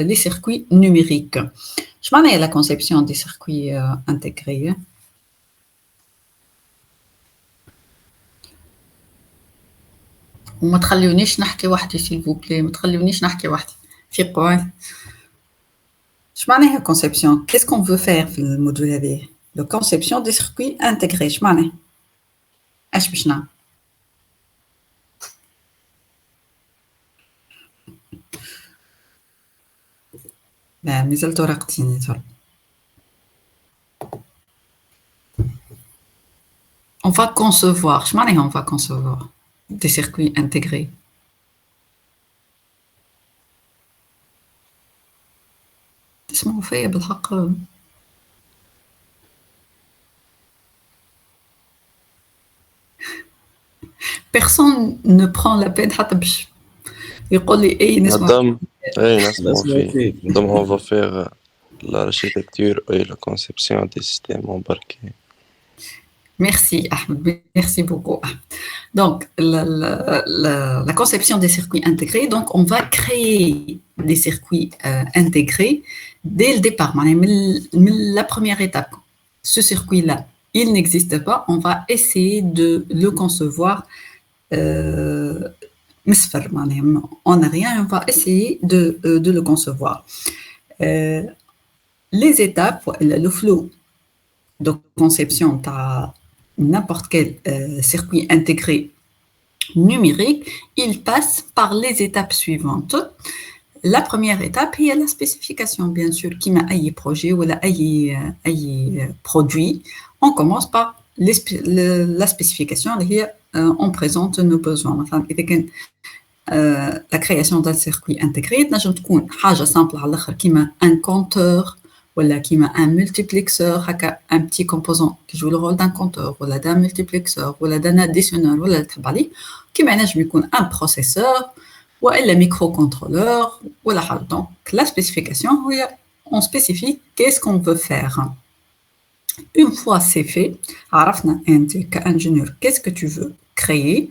les circuits numériques. Je m'en ai la conception des circuits intégrés. وما تخليونيش نحكي وحدي s'il vous plaît. ما تخليونيش نحكي وحدي. فيقوا. Je m'en ai la conception. Qu'est-ce qu'on veut faire في الموديول هذه؟ La conception des circuits intégrés. Je m'en ai. اش باش نعمل؟ لا مازلت ورقتيني ترى. On va concevoir. Je m'en ai, on va concevoir des circuits intégrés. تسمعوا فيا بالحق. Personne ne prend la peine حتى باش يقول لي اي نسمع. مدام نسمع فيه. مدام on va faire l'architecture et la conception des systèmes embarqués. Merci Ahmed, merci beaucoup. Donc la conception des circuits intégrés, donc on va créer des circuits intégrés dès le départ. La première étape, ce circuit-là, il n'existe pas, on va essayer de le concevoir. On n'a rien, on va essayer de le concevoir. Les étapes, le flow de conception de n'importe quel circuit intégré numérique, il passe par les étapes suivantes. La première étape, il y a la spécification, bien sûr, qui m'a un projet ou un produit. On commence par la spécification, on présente nos besoins. Enfin, la création d'un circuit intégré, نجم تكون حاجة simple على الآخر كيما un compteur ولا كيما un multiplexeur, un petit composant qui joue le rôle d'un compteur ولا d'un multiplexeur ولا d'un additionneur ولا اللي تحب عليه كيما نجم يكون un processeur ولا microcontrôleur ولا حاجة. Donc la spécification, on spécifie qu'est-ce qu'on veut faire. Une fois c'est fait, عرفنا أنت كإنجينيور qu'est-ce que tu veux créer,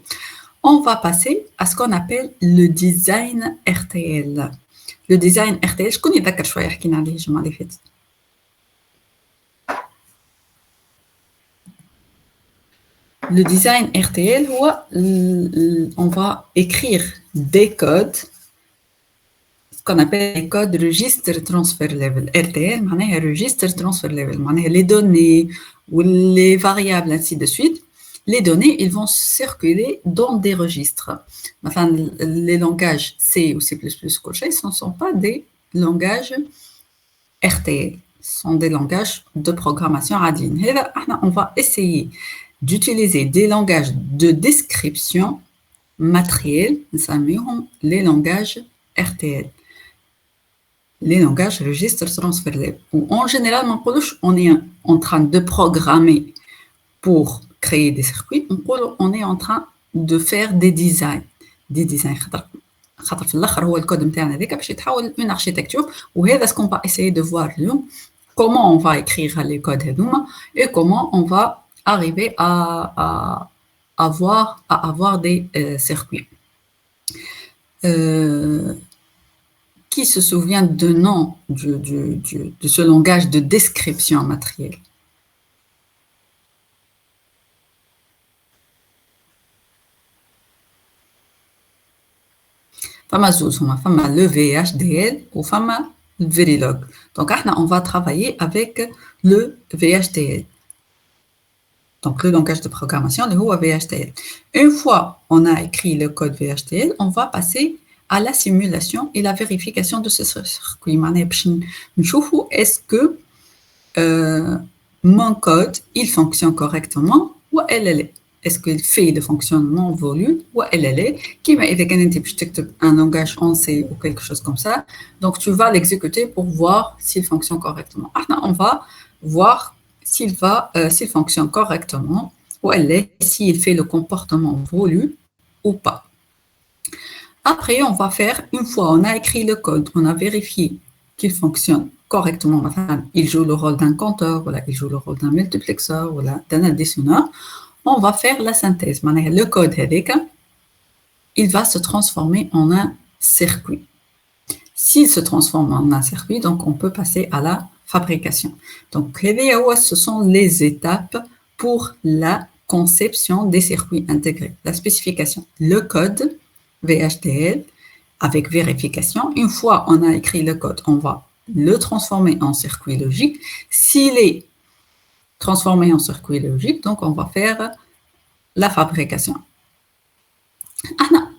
on va passer à ce qu'on appelle le design RTL. Le design RTL, شكون يذكر شوية حكينا عليه الجمعة اللي فاتت؟ Le design RTL, on va écrire des codes, ce qu'on appelle les codes registre transfer level. RTL, معناها registre transfer level, معناها les données ou les variables, ainsi de suite. Les données, ils vont circuler dans des registres. Enfin, les langages C ou C++, ce ne sont pas des langages RTL, ce sont des langages de programmation ADIN. Et là, on va essayer d'utiliser des langages de description matérielle, les langages RTL, les langages registre transfer level. En général, on est en train de programmer pour créer des circuits, on est en train de faire des designs. خاطر في الاخر هو الكود نتاعنا هذاك باش يتحول من architecture وهذا ce qu'on va essayer de voir اليوم comment on va écrire les codes هذوما et comment on va arriver à avoir des circuits. Qui se souvient du nom de ce langage de description matérielle? فما زوز هما فما le VHDL ou فما le Verilog. Donc on va travailler avec le VHDL. Donc le langage de programmation le VHDL. Une fois on a écrit le code VHDL, on va passer à la simulation et la vérification de ce circuit. معناها باش نشوفوا est-ce que mon code il fonctionne correctement ou elle est. Est-ce qu'il fait le fonctionnement voulu ou elle est qui m'a été un langage en C ou quelque chose comme ça, donc tu vas l'exécuter pour voir s'il fonctionne correctement. On va voir s'il fonctionne correctement ou elle est, s'il fait le comportement voulu ou pas. Après, on va faire, une fois on a écrit le code, on a vérifié qu'il fonctionne correctement, enfin, il joue le rôle d'un compteur, voilà, il joue le rôle d'un multiplexeur, voilà, d'un additionneur. On va faire la synthèse. Le code il va se transformer en un circuit. s'il se transforme en un circuit, donc on peut passer à la fabrication. Donc, ce sont les étapes pour la conception des circuits intégrés. La spécification, le code VHDL avec vérification. Une fois on a écrit le code, on va le transformer en circuit logique. S'il est transformé en circuit logique, donc on va faire la fabrication.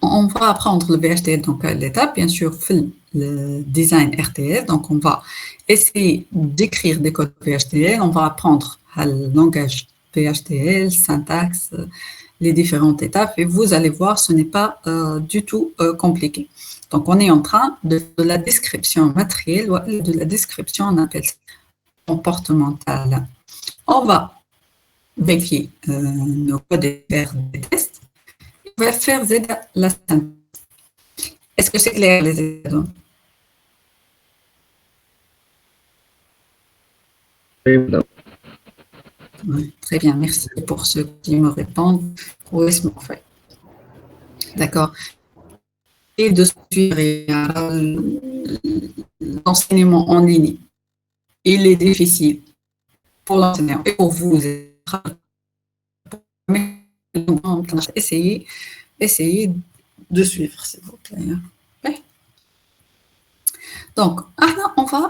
On va apprendre le VHDL donc à l'étape, bien sûr, le design RTL. Donc, on va essayer d'écrire des codes VHDL. On va apprendre le langage VHDL, syntaxe, les différentes étapes. Et vous allez voir, ce n'est pas du tout compliqué. Donc, on est en train de la description matérielle, de la description, on appelle ça comportementale. On va vérifier nos codes et faire des tests. On va faire la synthèse. Est-ce que c'est clair, les ados? Oui, très bien, merci pour ceux qui me répondent. Oui, c'est fait. D'accord. Et de suivre l'enseignement en ligne. Il est difficile pour l'enseignant et pour vous. Essayez de suivre, s'il vous plaît. Okay. Donc, on va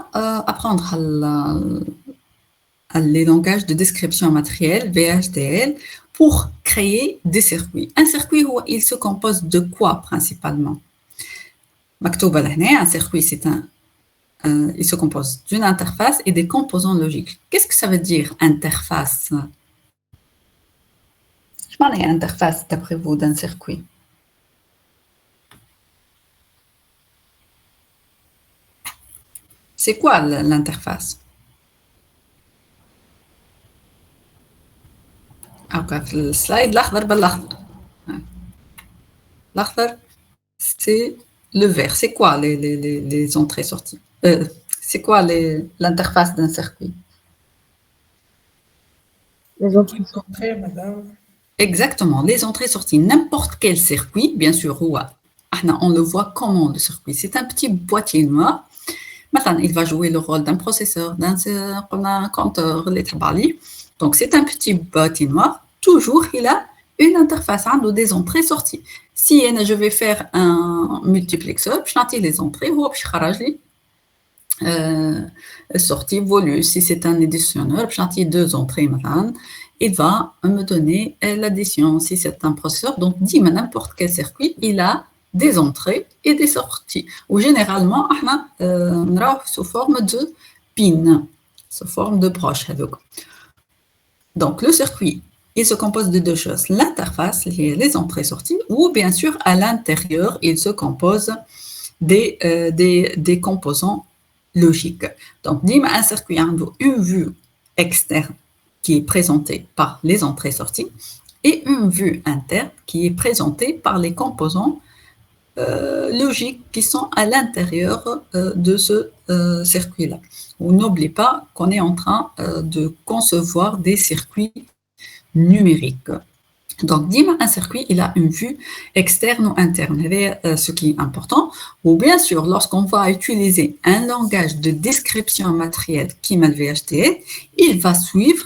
apprendre les langages de description matérielle, VHDL, pour créer des circuits. Un circuit, il se compose de quoi principalement? Un circuit, il se compose d'une interface et des composants logiques. Qu'est-ce que ça veut dire, interface? Je m'en ai interface, d'après vous, d'un circuit. C'est quoi l'interface? في السلايد الأخضر بالأخضر. L'autre, c'est le vert. C'est quoi les entrées-sorties? C'est quoi l'interface d'un circuit? Les entrées-sorties, madame. Exactement, les entrées-sorties. N'importe quel circuit, bien sûr, on le voit comment le circuit. C'est un petit boîtier noir. Maintenant, il va jouer le rôle d'un processeur, d'un compteur, les tabali. Donc, c'est un petit boîtier noir. Toujours, il a une interface des entrées-sorties. Si je vais faire un multiplexeur, je vais les entrées, sortie volue. Si c'est un additionneur, je vais deux entrées. Il va me donner l'addition. Si c'est un processeur, donc dis n'importe quel circuit, il a des entrées et des sorties. Ou généralement, on a sous forme de pin, sous forme de broche. Donc, le circuit, il se compose de deux choses. L'interface, les entrées-sorties, ou bien sûr, à l'intérieur, il se compose des composants logiques. Donc, un circuit a une vue externe qui est présentée par les entrées-sorties et une vue interne qui est présentée par les composants logiques qui sont à l'intérieur de ce circuit-là. N'oubliez pas qu'on est en train de concevoir des circuits numériques. Donc, un circuit, il a une vue externe ou interne, ce qui est important. Ou bien sûr, lorsqu'on va utiliser un langage de description matérielle qui est le VHDL, il va suivre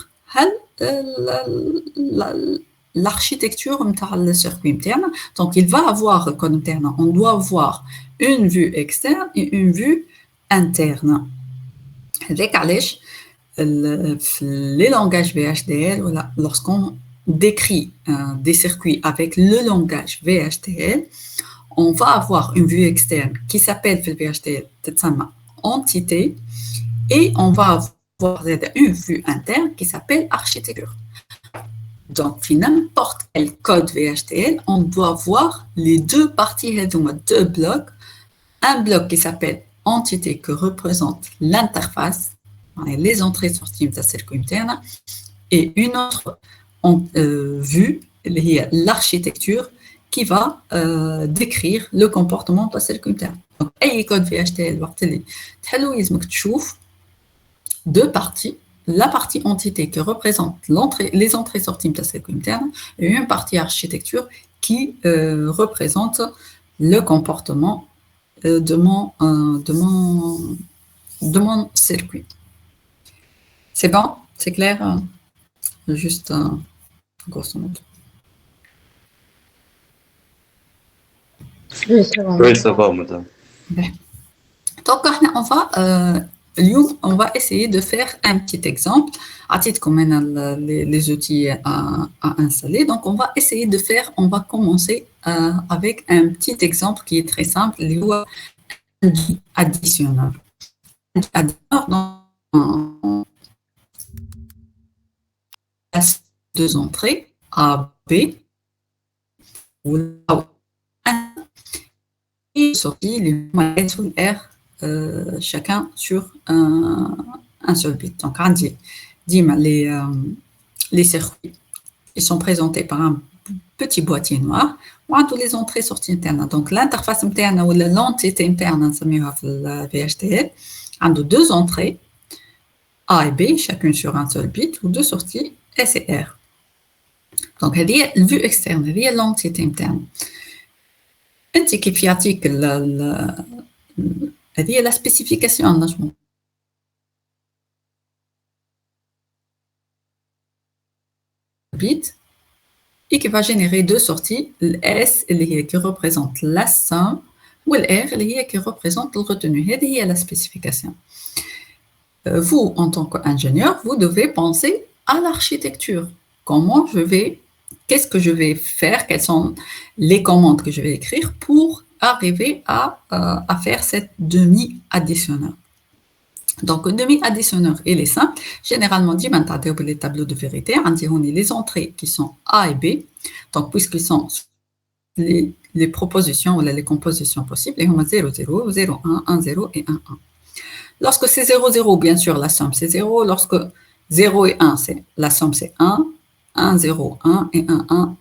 l'architecture du circuit interne. Donc, il va avoir comme interne, on doit avoir une vue externe et une vue interne. Les langages VHDL, lorsqu'on décrit des circuits avec le langage VHDL, on va avoir une vue externe qui s'appelle le VHDL entité et on va avoir une vue interne qui s'appelle architecture. Donc, n'importe quel code VHDL, on doit voir les deux parties, deux blocs. Un bloc qui s'appelle entité que représente l'interface, les entrées-sorties de circuit interne, et une autre vue, l'architecture, qui va décrire le comportement de circuit interne. Donc, أي code VHDL وقت اللي تحلو يلزمك تشوف deux parties, la partie entité qui représente les entrées-sorties de circuit interne et une partie architecture qui représente le comportement de mon circuit. C'est bon? C'est clair? Juste grosso modo. Oui, ça va, madame. Donc, on va essayer de faire un petit exemple. À titre comme les outils à installer. Donc, on va essayer de faire, on va commencer avec un petit exemple qui est très simple, additionneur. Dans deux entrées, A, B, ou et sortie les maillettes ou R, chacun sur un seul bit. Donc, les circuits, ils sont présentés par un petit boîtier noir. On a toutes les entrées sorties internes. Donc, l'interface interne ou l'entité interne, le VHDL, a deux entrées, A et B, chacune sur un seul bit, ou deux sorties, S et R. Donc, elle est la vue externe, elle est l'entité interne. انت كيف يعطيك هذه لا سبيسيفيكاسيون نجمو bit et qui va générer deux sorties, le S qui représente la somme ou le R qui représente le retenu. C'est la spécification. Vous, en tant qu'ingénieur, vous devez penser à l'architecture. Comment qu'est-ce que je vais faire, quelles sont les commandes que je vais écrire pour arriver à faire cette demi-additionneur. Donc, un demi-additionneur, il est simple. Généralement, les tableaux de vérité, on a les entrées qui sont A et B. Donc, puisqu'ils sont les propositions ou les compositions possibles, et on a 0, 0, 0, 1, 1, 0 et 1, 1. Lorsque c'est 0, 0, bien sûr, la somme c'est 0. Lorsque 0 et 1, la somme c'est 1. 1, 0, 1 et 1, 1.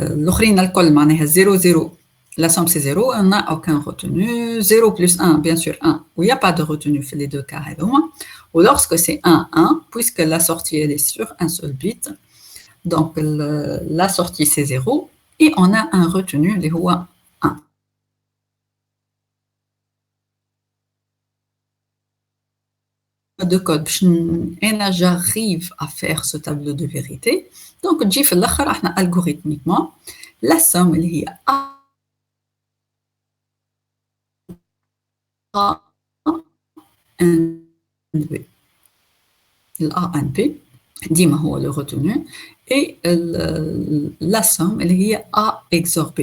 L'autre, الكل معناها 0, 0. La somme c'est 0, on n'a aucun retenu. 0 plus 1, bien sûr 1, où il n'y a pas de retenu dans les deux cas. Ou lorsque c'est 1, 1, puisque la sortie elle est sur un seul bit, donc la sortie c'est 0, et on a un retenu, qui est 1. De code, j'arrive à faire ce tableau de vérité. Donc, algorithmiquement, la somme elle est A N B. l'ANP, ديما هو le retenu, et la somme اللي هي A XOR B.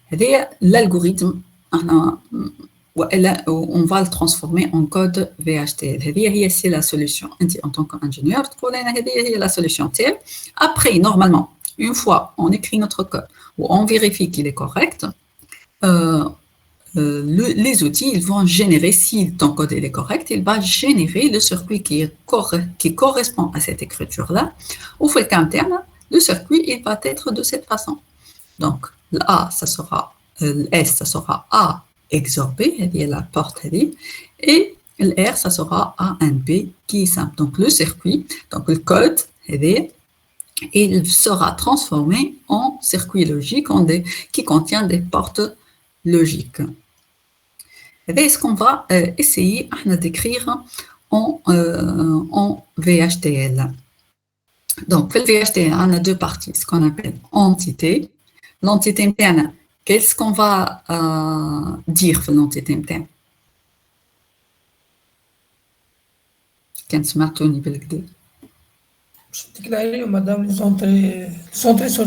هذا l'algorithme on va le transformer en code VHDL. هذه c'est la solution. En tant qu'ingénieur, تقول أنا هذه هي la solution. Après, normalement, une fois on écrit notre code ou on vérifie qu'il est correct, les outils ils vont générer, si ton code est correct, il va générer le circuit qui correspond à cette écriture-là. Au fait qu'interne, le circuit il va être de cette façon. Donc, le A, ça sera, le S, ça sera A XOR B, la porte, et le R, ça sera A and B, qui est simple. Donc, le circuit, donc le code, il sera transformé en circuit logique qui contient des portes logiques. C'est ce qu'on va essayer d'écrire en VHDL. Donc, le VHDL, on a deux parties, ce qu'on appelle entité. L'entité interne, qu'est-ce qu'on va dire sur l'entité interne? Quand tu m'as tenu بالكدا. Je déclare, madame, les entrées sorties.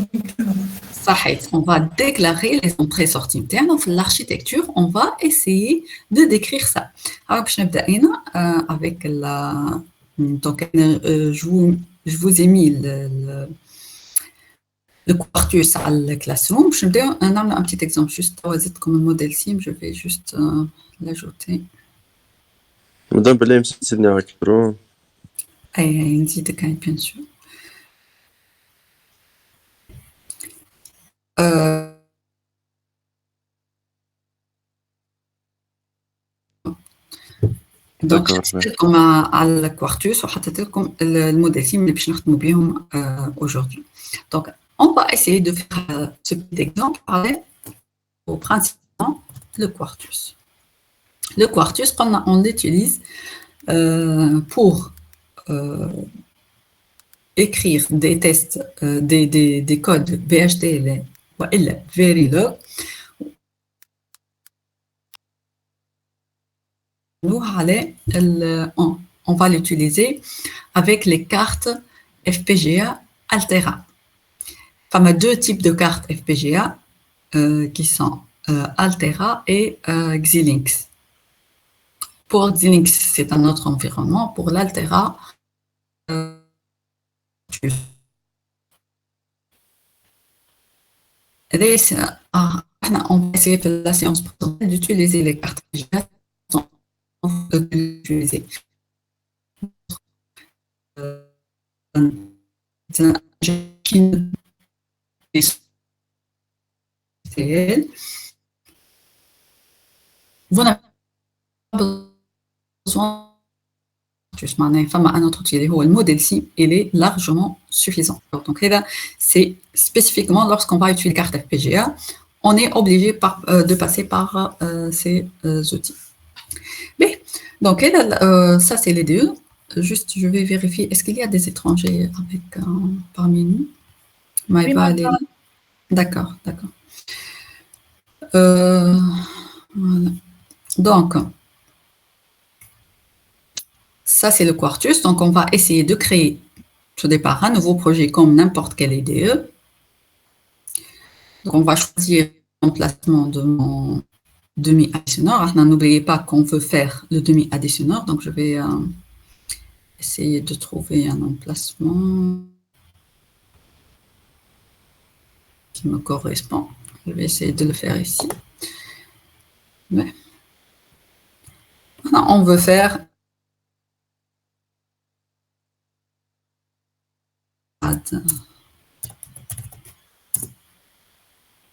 صحيح. On va déclarer les entrées sorties internes. Dans l'architecture, on va essayer de décrire ça. Alors, باش نبدا هنا avec la donc je vous ai mis le quartus à la classroom. Je vais faire un petit exemple juste comme un modèle sim. Je vais juste l'ajouter. Madame Belém, c'est une récupération. نزيدك bien sûr. Donc, comme à la quartus, وحطيت لكم الموديل اللي باش نخدموا بهم aujourd'hui. Donc, on va essayer de faire ce petit exemple au principe. le Quartus. Le Quartus, on l'utilise pour écrire des tests, des codes VHDL ou Verilog. On va l'utiliser avec les cartes FPGA Altera. Il y a deux types de cartes FPGA qui sont Altera et Xilinx. Pour Xilinx, c'est un autre environnement. Pour l'Altera, on va essayer de la séance présentée d'utiliser les cartes FPGA d'utiliser. Vous n'avez pas besoin un autre outil, le modèle ci, il est largement suffisant. Donc là, c'est spécifiquement lorsqu'on va utiliser carte FPGA, on est obligé de passer par ces outils. Mais, donc ça c'est les deux. Juste, je vais vérifier. Est-ce qu'il y a des étrangers parmi nous? Oui, d'accord, d'accord. Voilà. Donc, ça c'est le Quartus. Donc, on va essayer de créer au départ un nouveau projet comme n'importe quel IDE. Donc, on va choisir l'emplacement de mon demi-additionneur. N'oubliez pas qu'on veut faire le demi-additionneur. Donc, je vais essayer de trouver un emplacement qui me correspond. Je vais essayer de le faire ici. Mais on veut faire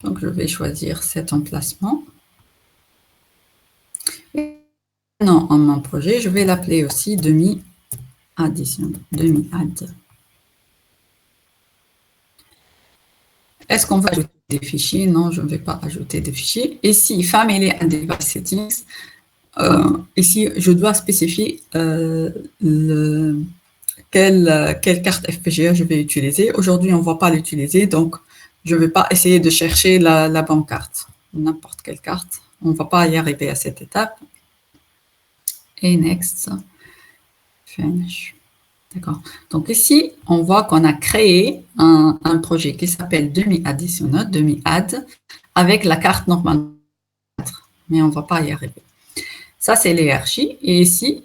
donc je vais choisir cet emplacement. Et non, en mon projet, je vais l'appeler aussi demi-addition, demi-add. Est-ce qu'on va ajouter des fichiers? Non, je ne vais pas ajouter des fichiers. Ici, Family and Device Settings. Ici, je dois spécifier quelle carte FPGA je vais utiliser. Aujourd'hui, on ne va pas l'utiliser, donc je ne vais pas essayer de chercher la bonne carte. N'importe quelle carte. On ne va pas y arriver à cette étape. Et next. Finish. D'accord. Donc ici, on voit qu'on a créé un projet qui s'appelle demi-additionneur, demi-add, avec la carte normale. Mais on ne va pas y arriver. Ça, c'est les archives. Et ici,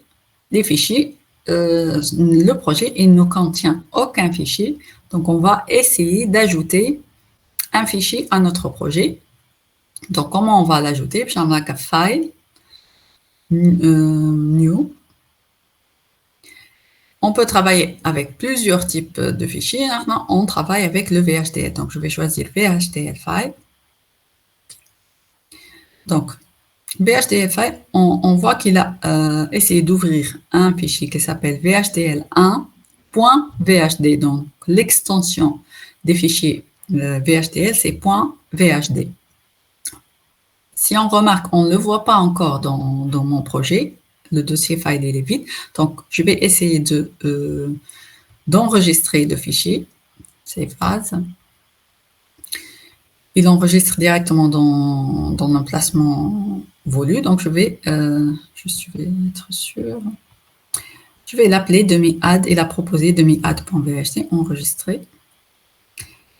les fichiers, le projet, il ne contient aucun fichier. Donc, on va essayer d'ajouter un fichier à notre projet. Donc, comment on va l'ajouter? File, New. On peut travailler avec plusieurs types de fichiers. Maintenant, on travaille avec le VHDL. Donc, je vais choisir VHDL File. Donc, VHDL File, on voit qu'il a essayé d'ouvrir un fichier qui s'appelle VHDL1.VHD. Donc, l'extension des fichiers VHDL, c'est .VHD. Si on remarque, on ne le voit pas encore dans mon projet. Le dossier file il est vide. Donc, je vais essayer d'enregistrer le fichier. Save as. Il enregistre directement dans l'emplacement voulu. Donc, je vais être sûr. Je vais l'appeler demi-add et la proposer demi-add.vht, enregistrer.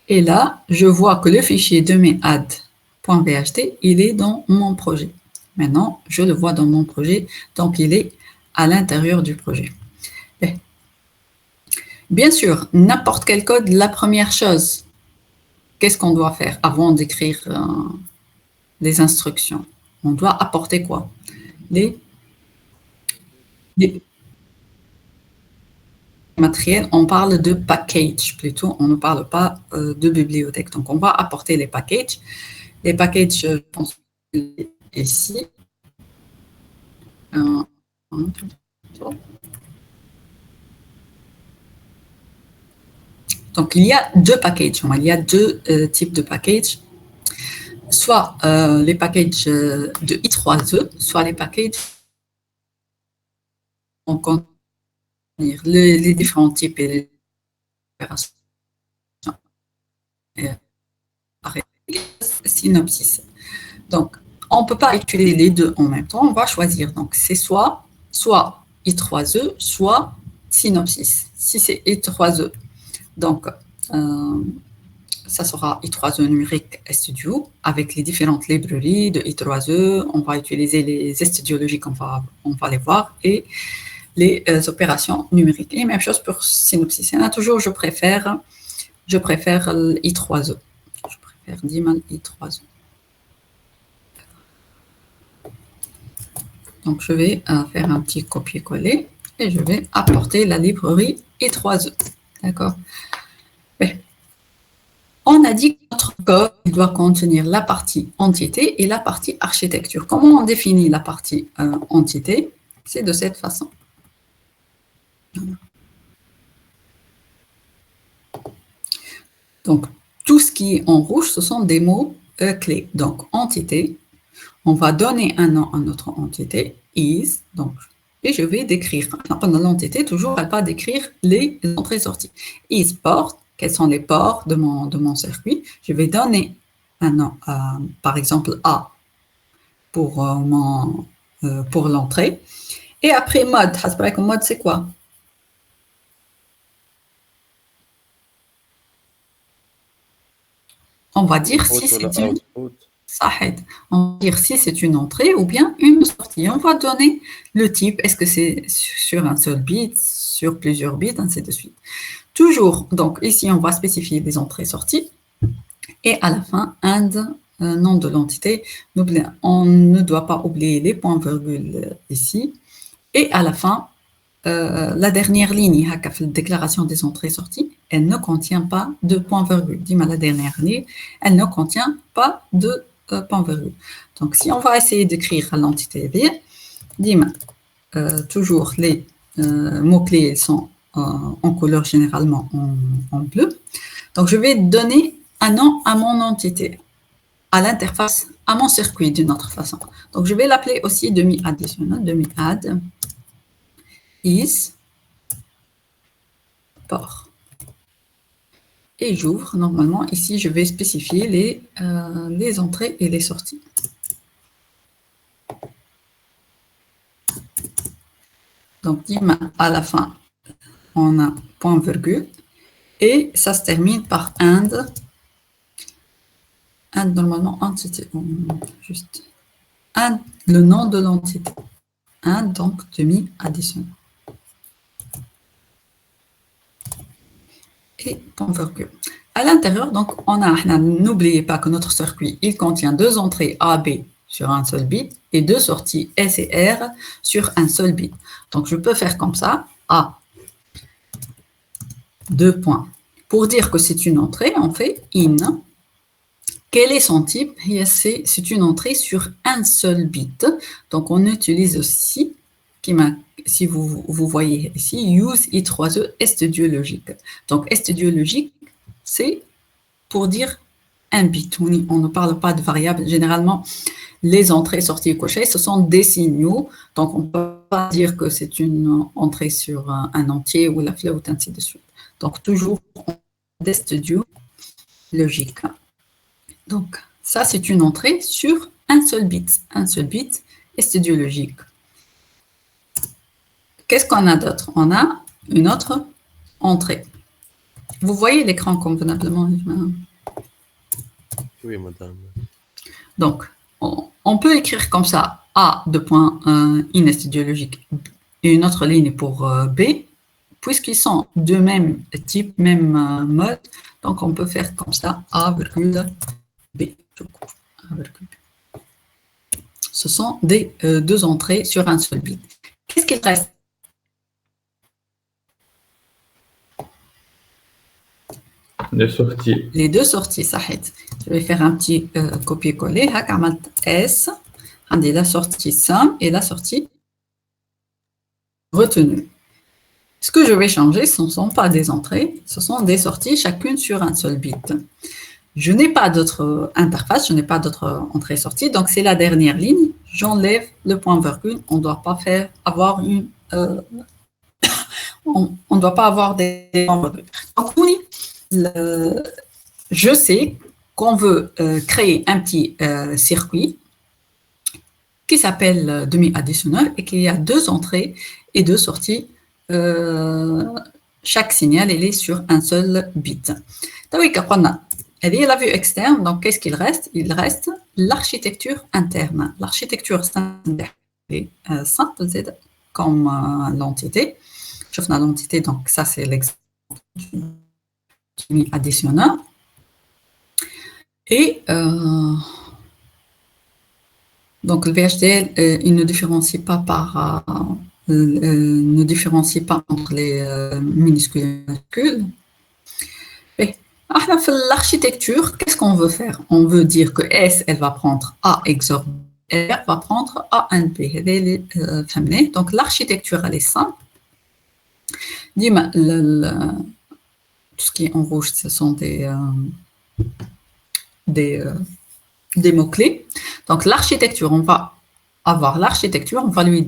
Et là, je vois que le fichier demi-add.vht, il est dans mon projet. Maintenant, je le vois dans mon projet, donc il est à l'intérieur du projet. Bien sûr, n'importe quel code, la première chose, qu'est-ce qu'on doit faire avant d'écrire les instructions? On doit apporter quoi? Les matériels, on parle de package plutôt, on ne parle pas de bibliothèque. Donc, on va apporter les packages. Les packages, je pense, ici. Donc, il y a deux packages. Il y a deux types de packages. soit les packages de I3E, soit les packages en contenir les différents types et les opérations. Synopsis. Donc, on ne peut pas utiliser les deux en même temps, on va choisir. Donc, c'est soit I3E, soit Synopsis. Si c'est I3E, donc ça sera I3E numérique studio avec les différentes librairies de I3E. On va utiliser les studios logiques, on va les voir, et les opérations numériques. Et même chose pour Synopsis. Et là, toujours, je préfère I3E. Je préfère Diman I3E. Donc, je vais faire un petit copier-coller et je vais apporter la librairie I3E. D'accord? On a dit que notre code doit contenir la partie entité et la partie architecture. Comment on définit la partie entité? C'est de cette façon. Donc, tout ce qui est en rouge, ce sont des mots clés. Donc, entité, on va donner un nom à notre entité, is, donc, et je vais décrire. Pendant l'entité, toujours, elle va décrire les entrées-sorties. Is port, quels sont les ports de mon circuit. Je vais donner un nom, par exemple A, pour l'entrée. Et après mode, mode c'est quoi? On va dire si c'est une entrée ou bien une sortie. On va donner le type. Est-ce que c'est sur un seul bit, sur plusieurs bits, ainsi de suite. Toujours, donc ici, on va spécifier les entrées-sorties. Et à la fin, nom de l'entité. On ne doit pas oublier les points-virgules ici. Et à la fin, la dernière ligne, la déclaration des entrées-sorties, elle ne contient pas de point-virgule. Dis-moi la dernière ligne, elle ne contient pas de point-virgule. Donc, si on va essayer d'écrire l'entité V, dis-moi, toujours les mots-clés sont en couleur généralement en bleu. Donc, je vais donner un nom à mon entité, à l'interface, à mon circuit d'une autre façon. Donc, je vais l'appeler aussi demi-additionnel, demi-add is port. Et j'ouvre. Normalement, ici, je vais spécifier les entrées et les sorties. Donc, à la fin, on a point virgule. Et ça se termine par and. And, normalement, entité. Juste. And, le nom de l'entité. And, donc, demi-additionnel. Et point virgule. À l'intérieur, donc, n'oubliez pas que notre circuit, il contient deux entrées A, B sur un seul bit et deux sorties S et R sur un seul bit. Donc, je peux faire comme ça, A, deux points. Pour dire que c'est une entrée, on fait in. Quel est son type? C'est une entrée sur un seul bit. Donc, on utilise aussi, si vous voyez ici, use I3E studio logique. Donc, studio logique, c'est pour dire un bit. On ne parle pas de variable. Généralement, les entrées, sorties et cochées, ce sont des signaux. Donc, on ne peut pas dire que c'est une entrée sur un entier ou la float, ainsi de suite. Donc, toujours des studios logiques. Donc, ça, c'est une entrée sur un seul bit. Un seul bit et studio logique. Qu'est-ce qu'on a d'autre? On a une autre entrée. Vous voyez l'écran convenablement? Oui, madame. Donc, on peut écrire comme ça A, in studio logique, et une autre ligne pour B, puisqu'ils sont de même type, même mode. Donc, on peut faire comme ça A, B. Ce sont des deux entrées sur un seul bit. Qu'est-ce qu'il reste? Les sorties. Les deux sorties, Sahid. Je vais faire un petit copier-coller. S, la sortie sum et la sortie retenue. Ce que je vais changer, ce ne sont pas des entrées, ce sont des sorties, chacune sur un seul bit. Je n'ai pas d'autre interface, je n'ai pas d'autre entrée-sortie, donc c'est la dernière ligne. J'enlève le point-virgule. On ne doit pas avoir on ne doit pas avoir des points-virgules. Donc, oui, je sais qu'on veut créer un petit circuit qui s'appelle demi-additionneur et qu'il y a 2 entrées et 2 sorties. Chaque signal, il est sur un seul bit. Elle est la vue externe, donc qu'est-ce qu'il reste? Il reste l'architecture interne. L'architecture est simple, comme l'entité. Je fais l'entité, donc ça c'est l'exemple du additionneur. Et donc le VHDL, il ne différencie pas entre les minuscules et majuscules. L'architecture, qu'est-ce qu'on veut faire? On veut dire que S, elle va prendre A XOR B, R va prendre A and B. Donc l'architecture, elle est simple. Tout ce qui est en rouge, ce sont des mots-clés. Donc l'architecture, on va avoir l'architecture, on va lui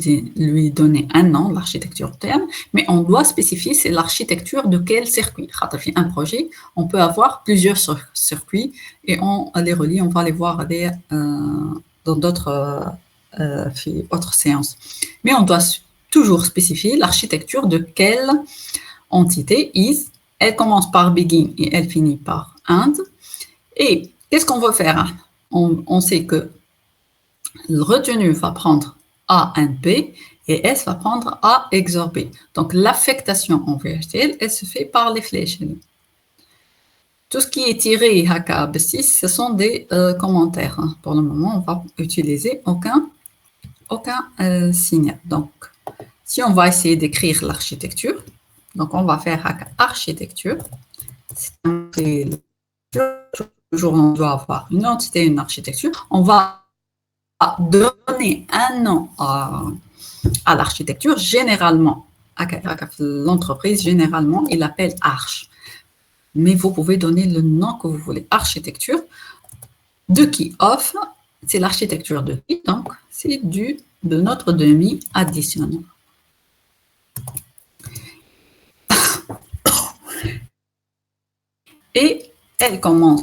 donner un nom, l'architecture terme, mais on doit spécifier c'est l'architecture de quel circuit. Un projet, on peut avoir plusieurs circuits et on les relie, on va les voir dans d'autres autres séances. Mais on doit toujours spécifier l'architecture de quelle entité is. Elle commence par begin et elle finit par end. Et qu'est-ce qu'on veut faire? On sait que le retenu va prendre A and B et S va prendre A XOR B. Donc, l'affectation en VHDL, elle se fait par les flèches. Tout ce qui est tiré HKB6, ce sont des commentaires. Pour le moment, on va utiliser aucun signal. Donc, si on va essayer d'écrire l'architecture, donc on va faire architecture. Toujours, on doit avoir une entité, une architecture. On va donner un nom à l'architecture. Généralement, l'entreprise, généralement, il l'appelle Arch. Mais vous pouvez donner le nom que vous voulez. Architecture de qui off, c'est l'architecture de qui, donc c'est de notre demi-additionneur. Et elle commence.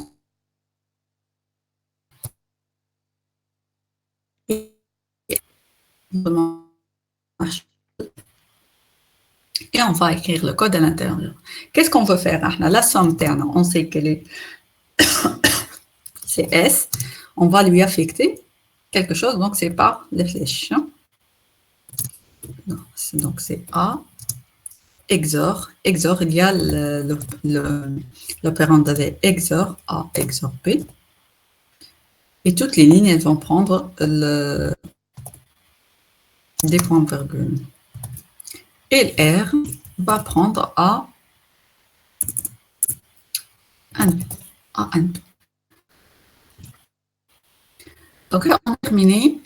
Et on va écrire le code à l'intérieur. Qu'est-ce qu'on veut faire? La somme terne, on sait qu'elle est c'est S. On va lui affecter quelque chose, donc c'est par les flèches. Donc c'est A. XOR, il y a l'opérande de XOR, A, XOR B. Et toutes les lignes, elles vont prendre des points-virgules. Et R va prendre A and B. Donc là, on a terminé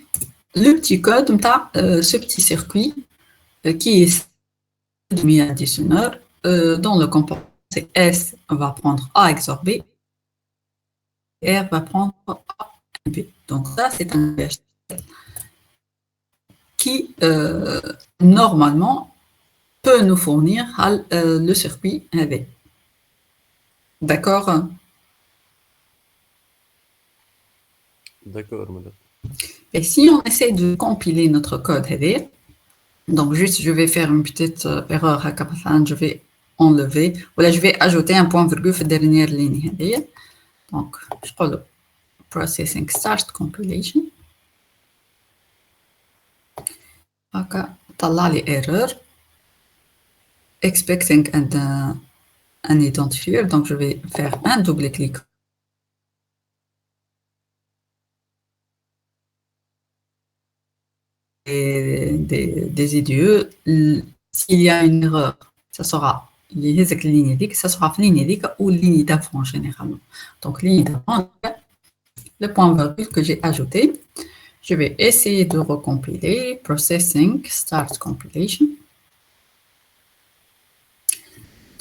le petit code, ce petit circuit qui est demi-additionneur dans le composant S va prendre A XOR B, R va prendre A and B. Donc ça, c'est un VHDL qui normalement peut nous fournir le circuit avec. D'accord? D'accord, madame. Et si on essaie de compiler notre code, donc juste je vais faire une petite erreur, je vais enlever, voilà, je vais ajouter un point-virgule à la dernière ligne. Donc, je prends le processing start compilation. طلع لي error expecting un identifier, donc je vais faire un double clic des IDE. S'il y a une erreur, ça sera ça sera ligne ou ligne d'avant généralement. Donc ligne d'avant, le point-virgule que j'ai ajouté. Je vais essayer de recompiler. Processing, start compilation.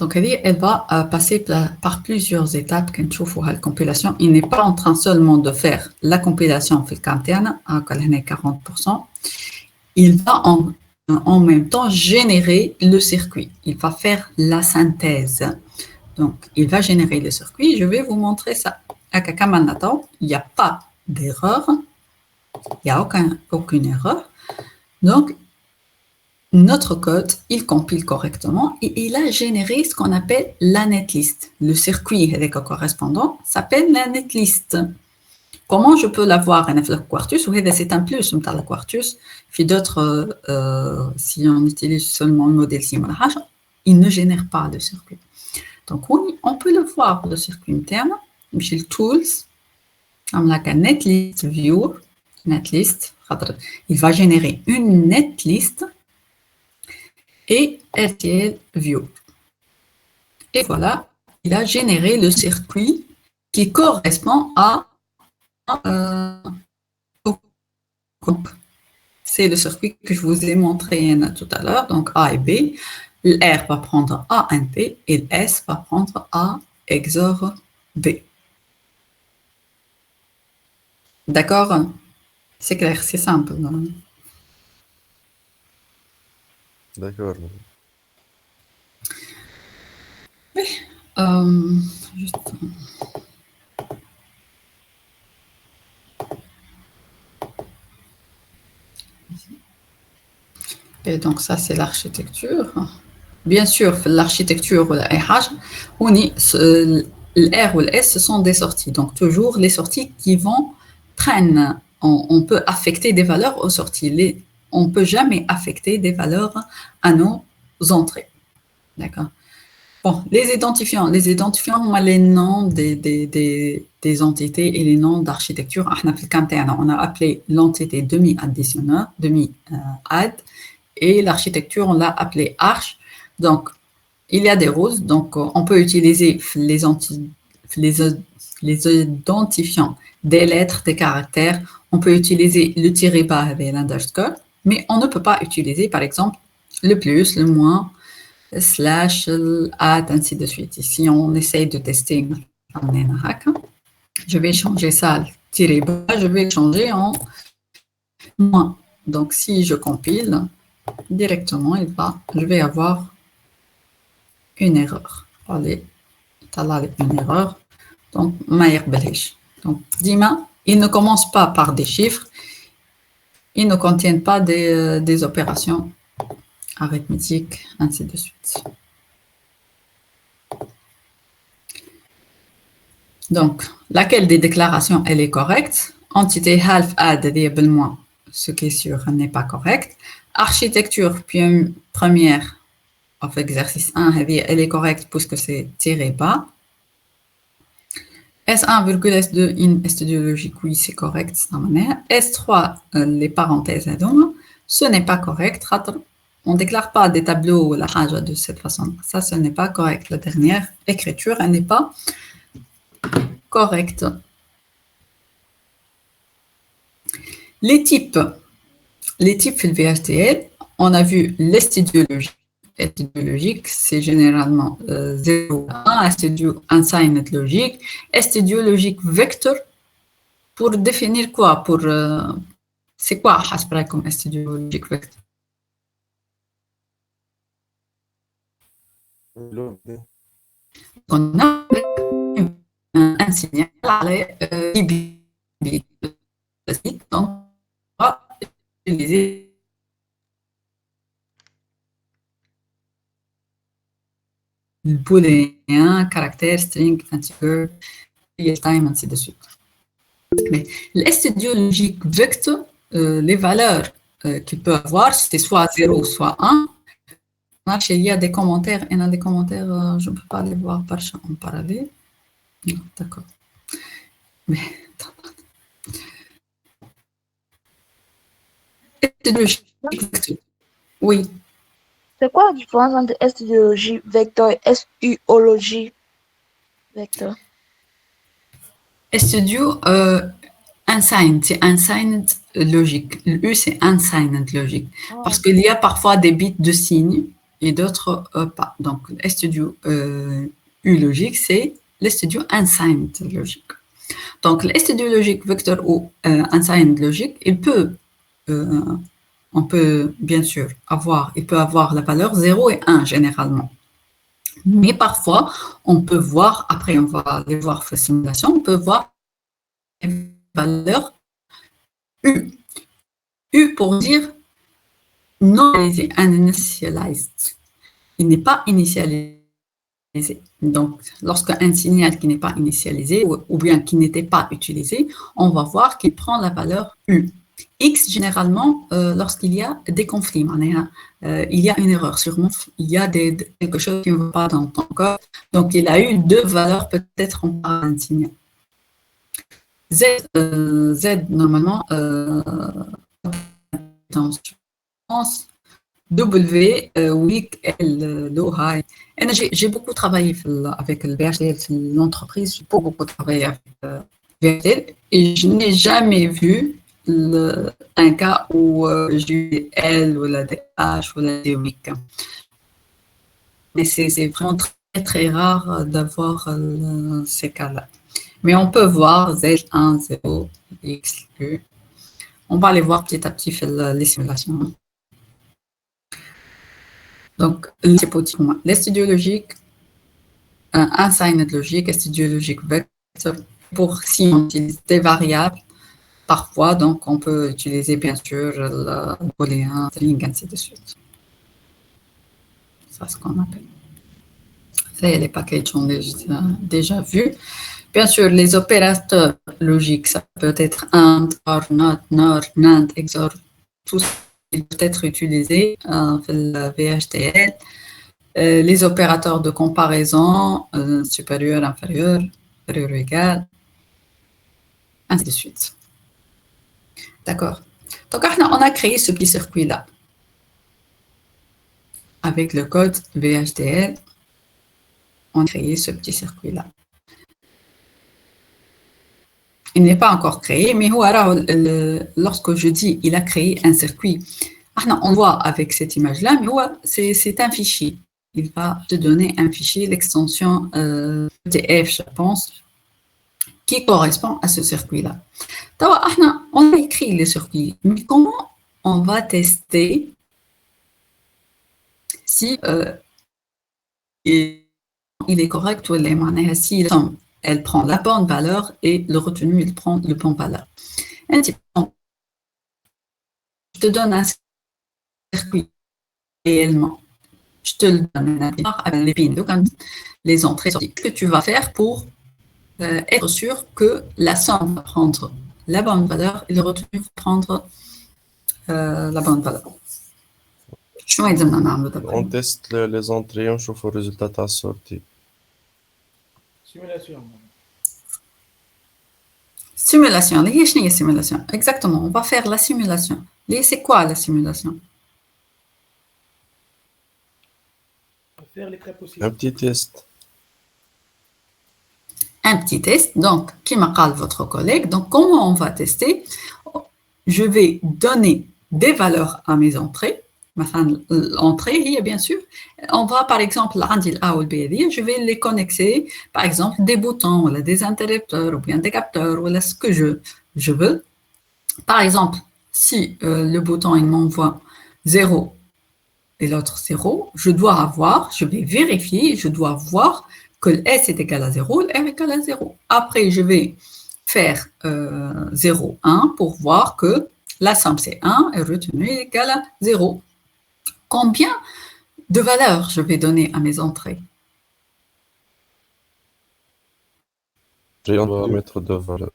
Donc, elle va passer par plusieurs étapes quand tu vois la compilation. Il n'est pas en train seulement de faire la compilation في الكامتين à 40%. Il va en même temps générer le circuit. Il va faire la synthèse. Donc, il va générer le circuit. Je vais vous montrer ça. À Kakamanato, il n'y a pas d'erreur. Il n'y a aucune erreur. Donc, notre code, il compile correctement et il a généré ce qu'on appelle la netlist. Le circuit avec un correspondant s'appelle la netlist. Comment je peux l'avoir avec le Quartus? C'est un plus dans le Quartus. Puis d'autres, si on utilise seulement le modèle SIMOLH, il ne génère pas de circuit. Donc, on peut le voir, le circuit interne. Chez le Tools, on a la netlist view, netlist. Il va générer une netlist et RTL View. Et voilà, il a généré le circuit qui correspond à c'est le circuit que je vous ai montré tout à l'heure, donc A et B. Le R va prendre A and B et le S va prendre A XOR B. D'accord? C'est clair, c'est simple. D'accord. Juste... Et donc ça c'est l'architecture. Bien sûr, l'architecture ou la RH, le R ou le S, ce sont des sorties. Donc toujours les sorties qui vont prendre. On peut affecter des valeurs aux sorties. On ne peut jamais affecter des valeurs à nos entrées. D'accord? Bon, les identifiants ont les noms des entités et les noms d'architecture. On a appelé l'entité demi-additionneur, demi-add, et l'architecture, on l'a appelé arch. Donc, il y a des roses. Donc, on peut utiliser les identifiants des lettres, des caractères. On peut utiliser le tiré bas avec l'underscore, mais on ne peut pas utiliser, par exemple, le plus, le moins, slash, add, ainsi de suite. Ici, on essaye de tester. Je vais changer ça, tiré bas, je vais changer en moins. Donc, si je compile, directement, je vais avoir une erreur. Allez, une erreur. Donc, donc, Dima, il ne commence pas par des chiffres, ils ne contiennent pas des opérations arithmétiques, ainsi de suite. Donc, laquelle des déclarations, elle est correcte? Entité half add, moins, ce qui est sûr, n'est pas correct. Architecture première, of exercice 1, elle est correcte puisque c'est tiré bas. S1, S2, in studiologique, oui, c'est correct, S3, les parenthèses, ce n'est pas correct. On ne déclare pas des tableaux ou la page de cette façon. Ça, ce n'est pas correct. La dernière écriture, elle n'est pas correcte. Les types le VHDL, on a vu l'estudiologique. Estidiologique, c'est généralement 0, 1, unsigned logique. Estidiologique vector, pour définir quoi? C'est quoi Hasbra comme estidiologique vector? On a un signal donc on va utiliser le booléen, caractère, string, integer, real time, ainsi de suite. Mais l'estudiologique vector, les valeurs qu'il peut avoir, c'est soit 0, soit 1. Il y a des commentaires, je ne peux pas les voir en parallèle. D'accord. Mais, oui. C'est quoi la différence entre estidiologie vector et stuologie vector? Estudio, unsigned, c'est unsigned logique. Le U, c'est unsigned logique. Oh. Parce qu'il y a parfois des bits de signes et d'autres pas. Donc, l'studio U logique, c'est l'studio unsigned logique. Donc, l'studio logique vecteur ou unsigned logique, on peut bien sûr il peut avoir la valeur 0 et 1 généralement. Mais parfois, on peut voir, après on va aller voir la simulation, on peut voir une valeur U. U pour dire non initialized. Il n'est pas initialisé. Donc, lorsqu'un signal qui n'est pas initialisé ou bien qui n'était pas utilisé, on va voir qu'il prend la valeur U. X, généralement, lorsqu'il y a des conflits, il y a une erreur, sûrement, il y a quelque chose qui ne va pas dans ton code. Donc, il a eu deux valeurs, peut-être on parle d'un signal. Z, normalement, dans je pense, W, weak, L, low, high. J'ai beaucoup travaillé avec le VHDL, l'entreprise, j'ai beaucoup travaillé avec VHDL et je n'ai jamais vu un cas où j'ai eu L ou la DH ou la D weak. Mais c'est vraiment très très rare d'avoir ces cas-là. Mais on peut voir Z1, 0, X, U. On va aller voir petit à petit les simulations. Donc, les studios logiques, unsigned logique, studio logique vector, pour si on utilise des variables, parfois, donc on peut utiliser bien sûr le booléen, string, ainsi de suite. C'est ce qu'on appelle. Ça y est, les packages, on les déjà vus. Bien sûr, les opérateurs logiques, ça peut être AND, OR, NOT, NOR, NAND, XOR, tout ça peut être utilisé dans le VHDL. Les opérateurs de comparaison, supérieur, inférieur, inférieur, égal, ainsi de suite. D'accord. Donc, on a créé ce petit circuit-là. Avec le code VHDL, on a créé ce petit circuit-là. Il n'est pas encore créé, mais lorsque je dis il a créé un circuit, on voit avec cette image-là, mais c'est un fichier. Il va te donner un fichier, l'extension PDF, je pense, qui correspond à ce circuit-là. On a écrit les circuits, mais comment on va tester si il est correct ou si elle prend la bonne valeur et le retenu, il prend le bon valeur. Je te donne un circuit réellement. Je te le donne avec les pins, les entrées. Qu'est-ce que tu vas faire pour être sûr que la somme va prendre la bonne valeur et le retenu va prendre la bonne valeur. On teste les entrées, on chauffe le résultat de la sortie. Simulation. Simulation. Exactement, on va faire la simulation. C'est quoi la simulation? Un petit test. Un petit test. Donc, qui m'a parlé votre collègue. Donc, comment on va tester? Je vais donner des valeurs à mes entrées. L'entrée, bien sûr. On va, par exemple, je vais les connecter, par exemple, des boutons, ou des interrupteurs, ou bien des capteurs, ou ce que je veux. Par exemple, si le bouton il m'envoie 0 et l'autre 0, je vais vérifier, je dois voir que le S est égal à 0, le R est égal à 0. Après, je vais faire 0, 1 pour voir que la somme c'est 1 et le retenu est égal à 0. Combien de valeurs je vais donner à mes entrées? On va mettre deux valeurs.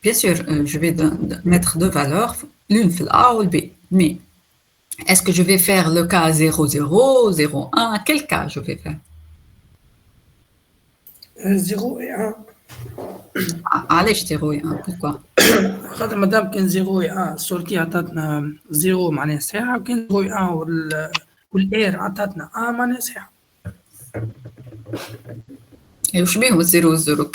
Bien sûr, je vais mettre deux valeurs, l'une fait A ou B. Mais est-ce que je vais faire le cas 0, 0, 0, 1? Quel cas je vais faire? 0 et 1. Allez, 0 et 1. Pourquoi? خاطر مادام كان 0 et 1 السورتي عطاتنا 0 معناها صحيحه وكان 0 et 1 والاير عطاتنا 1 معناها صحيحه. Et je mets 0, 0.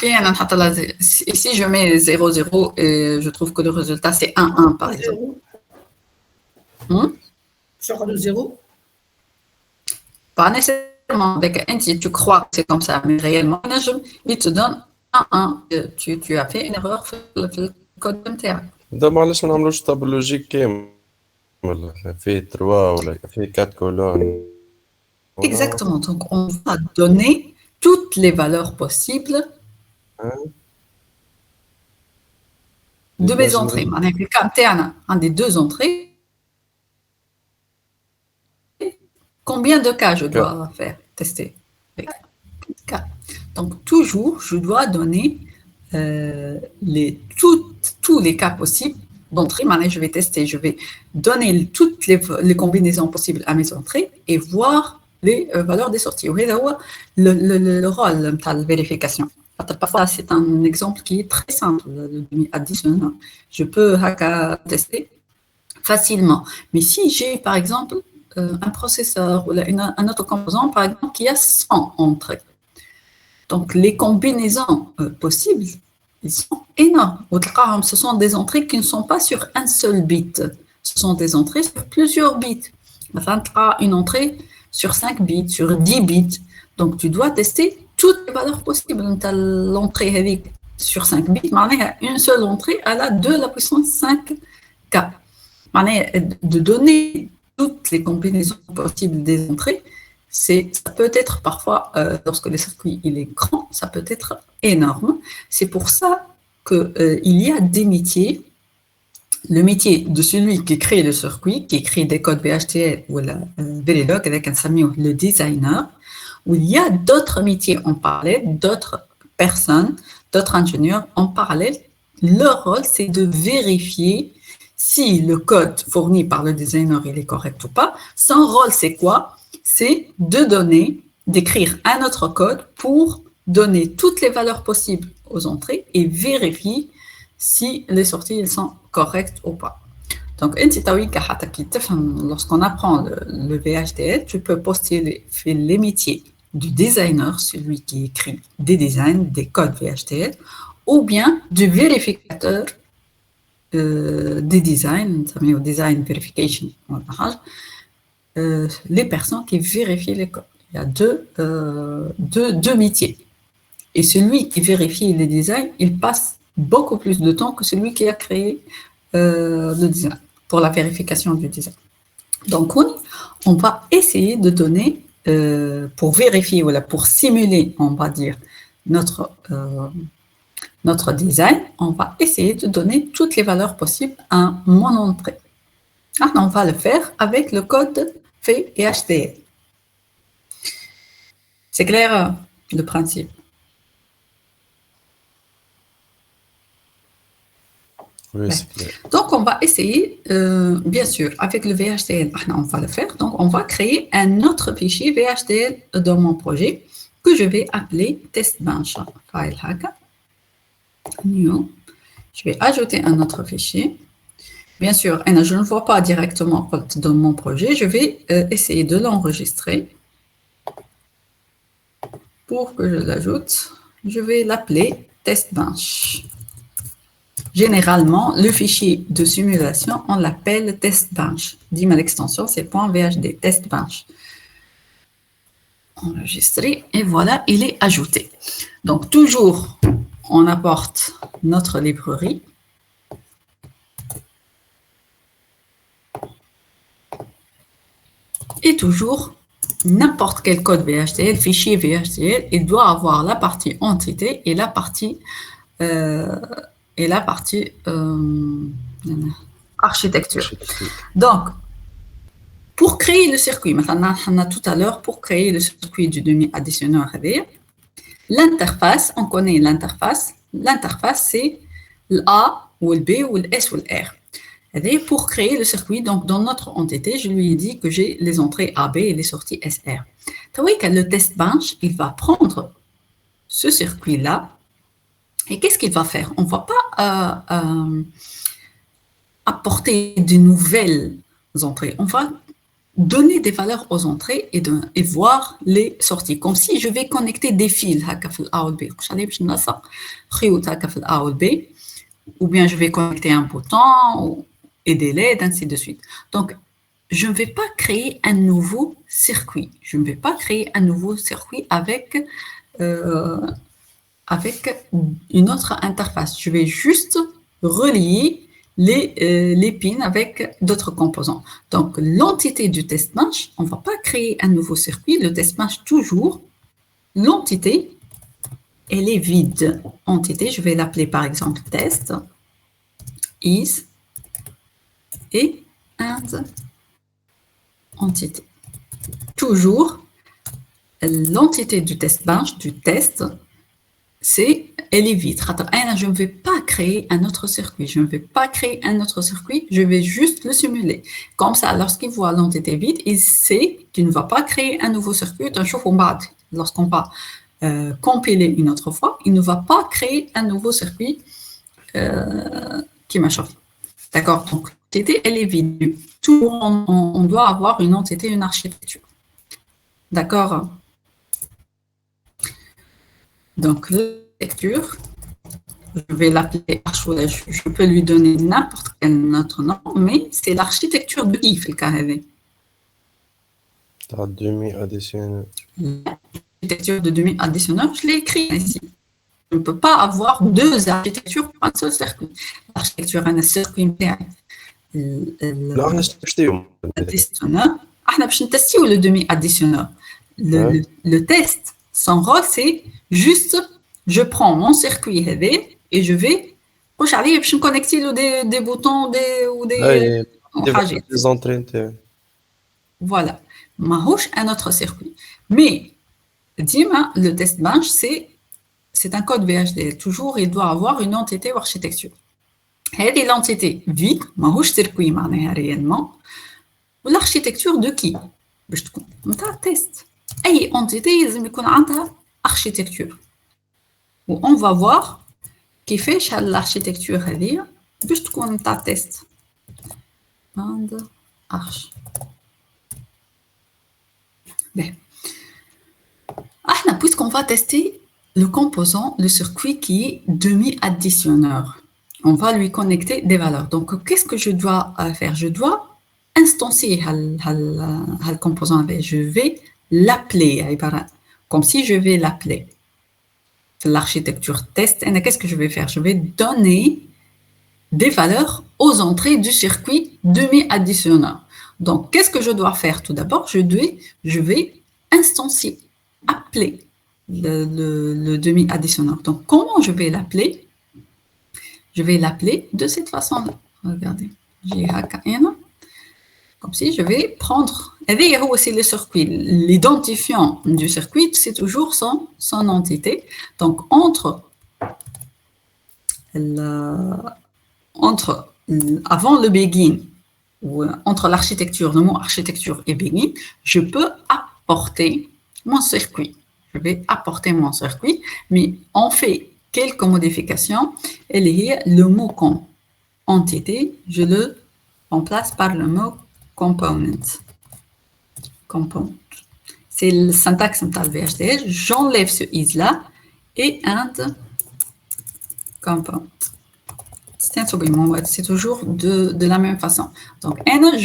Si je mets 0, 0, et je trouve que le résultat c'est 1, 1 par exemple. sur le 0. Pas nécessairement. Tu crois que c'est comme ça, mais réellement, il te donne un 1. Tu as fait une erreur dans le code MTA. دابا علاش ما نعملوش طابل لوجيك كامل فيه 3 ولا فيه 4 colonnes. Exactement. Donc, on va donner toutes les valeurs possibles de mes entrées. Un des deux entrées. Combien de cas je dois faire tester? Donc, toujours, je dois donner tous les cas possibles d'entrée. Maintenant, je vais tester, je vais donner toutes les combinaisons possibles à mes entrées et voir les valeurs des sorties. Le rôle de la vérification. Parfois, c'est un exemple qui est très simple, le demi-addition. Je peux tester facilement. Mais si j'ai, par exemple, un processeur ou un autre composant, par exemple, qui a 100 entrées. Donc, les combinaisons possibles, ils sont énormes. Ce sont des entrées qui ne sont pas sur un seul bit. Ce sont des entrées sur plusieurs bits. Enfin, tu as une entrée sur 5 bits, sur 10 bits. Donc, tu dois tester toutes les valeurs possibles. L'entrée sur 5 bits, une seule entrée, elle a 2 à la puissance 5K. De donner toutes les combinaisons possibles des entrées, ça peut être parfois, lorsque le circuit il est grand, ça peut être énorme. C'est pour ça qu'il y a des métiers. Le métier de celui qui crée le circuit, qui écrit des codes VHDL ou le Verilog avec un Samuel, le designer, où il y a d'autres métiers en parallèle, d'autres personnes, d'autres ingénieurs en parallèle. Leur rôle, c'est de vérifier si le code fourni par le designer il est correct ou pas. Son rôle, c'est quoi? C'est d'écrire un autre code pour donner toutes les valeurs possibles aux entrées et vérifier si les sorties elles sont correctes ou pas. Donc, lorsqu'on apprend le VHDL, tu peux postuler les métiers du designer, celui qui écrit des designs, des codes VHDL, ou bien du vérificateur des designs, au design verification, les personnes qui vérifient les codes. Il y a deux métiers. Et celui qui vérifie les designs, il passe beaucoup plus de temps que celui qui a créé le design, pour la vérification du design. Donc, on va essayer de donner, pour vérifier, voilà, pour simuler, on va dire, notre design, on va essayer de donner toutes les valeurs possibles à mon entrée. Alors, on va le faire avec le code VHDL. C'est clair, le principe? Oui, c'est clair. Donc, on va essayer, bien sûr, avec le VHDL, on va le faire. Donc, on va créer un autre fichier VHDL dans mon projet que je vais appeler testbench. File hacker. New. Je vais ajouter un autre fichier. Bien sûr, je ne vois pas directement dans mon projet. Je vais essayer de l'enregistrer. Pour que je l'ajoute, je vais l'appeler testbench. Généralement, le fichier de simulation, on l'appelle testbench. Dis-moi l'extension, c'est .vhd, testbench. Enregistré, et voilà, il est ajouté. Donc, toujours, on apporte notre librairie. Et toujours, n'importe quel code VHDL, fichier VHDL, il doit avoir la partie entité et la partie architecture. Donc, pour créer le circuit, maintenant, tout à l'heure, pour créer le circuit du demi-additionneur, l'interface, on connaît l'interface. L'interface, c'est l'A ou le B ou le S ou le R. Et pour créer le circuit, donc dans notre entité, je lui ai dit que j'ai les entrées AB et les sorties SR. Tu vois que le testbench, il va prendre ce circuit-là. Et qu'est-ce qu'il va faire? On ne va pas apporter de nouvelles entrées. On va donner des valeurs aux entrées et voir les sorties. Comme si je vais connecter des fils A ou B. Ou bien je vais connecter un bouton et des LED, ainsi de suite. Donc, je ne vais pas créer un nouveau circuit. Je ne vais pas créer un nouveau circuit avec une autre interface. Je vais juste relier les pins avec d'autres composants. Donc, l'entité du test bench, on ne va pas créer un nouveau circuit. Le test bench, toujours, l'entité, elle est vide. Entité, je vais l'appeler par exemple test is et and entité. Toujours, l'entité du test bench, du test, elle est vide. Je ne vais pas créer un autre circuit. Je ne vais pas créer un autre circuit. Je vais juste le simuler. Comme ça, lorsqu'il voit l'entité vide, il sait qu'il ne va pas créer un nouveau circuit. Lorsqu'on va compiler une autre fois, il ne va pas créer un nouveau circuit qui m'a chauffé. D'accord? Donc, l'entité, elle est vide. Toujours, on doit avoir une entité, une architecture. D'accord? Donc, l'architecture, je vais l'appeler architecture. Je peux lui donner n'importe quel autre nom, mais c'est l'architecture de qui fait le cas avec. Demi-additionneur. L'architecture de demi-additionneur, je l'ai écrit ici. Je ne peux pas avoir deux architectures pour un seul circuit. L'architecture, un circuit additionneur. احنا باش نتستيو le demi-additionneur. Le test, son rôle, c'est juste, je prends mon circuit et je vais me connecter des boutons ou des entrées. Voilà. Mahouch, un autre circuit. Mais, dis-moi, le test bench, c'est un code VHDL. Toujours, il doit avoir une entité ou architecture. Et l'entité vide, mahouch circuit, réellement, ou l'architecture de qui? باش تكون نتاع test. أي entité لازم يكون عندها architecture. و on va voir كيفاش l'architecture هذه باش تكون نتاع test. And arch. Bien. احنا puisqu'on va tester le composant, le circuit qui est demi-additionneur. On va lui connecter des valeurs. Donc, qu'est-ce que je dois faire? Je dois instancier le composant. Je vais l'appeler, comme si je vais l'appeler. L'architecture test, et qu'est-ce que je vais faire? Je vais donner des valeurs aux entrées du circuit demi-additionneur. Donc, qu'est-ce que je dois faire? Tout d'abord, je vais instancier, appeler le demi-additionneur. Donc, comment je vais l'appeler? Je vais l'appeler de cette façon-là. Regardez, j'ai HKN. Comme si je vais prendre, et aussi le circuit, l'identifiant du circuit, c'est toujours son entité. Donc, avant le begin, ou entre l'architecture, le mot architecture et begin, je peux apporter mon circuit. Je vais apporter mon circuit, mais on fait quelques modifications. Et le mot entité, je le remplace par le mot component. C'est le syntaxe de VHDL. J'enlève ce is-là et and component. C'est toujours de la même façon. Donc,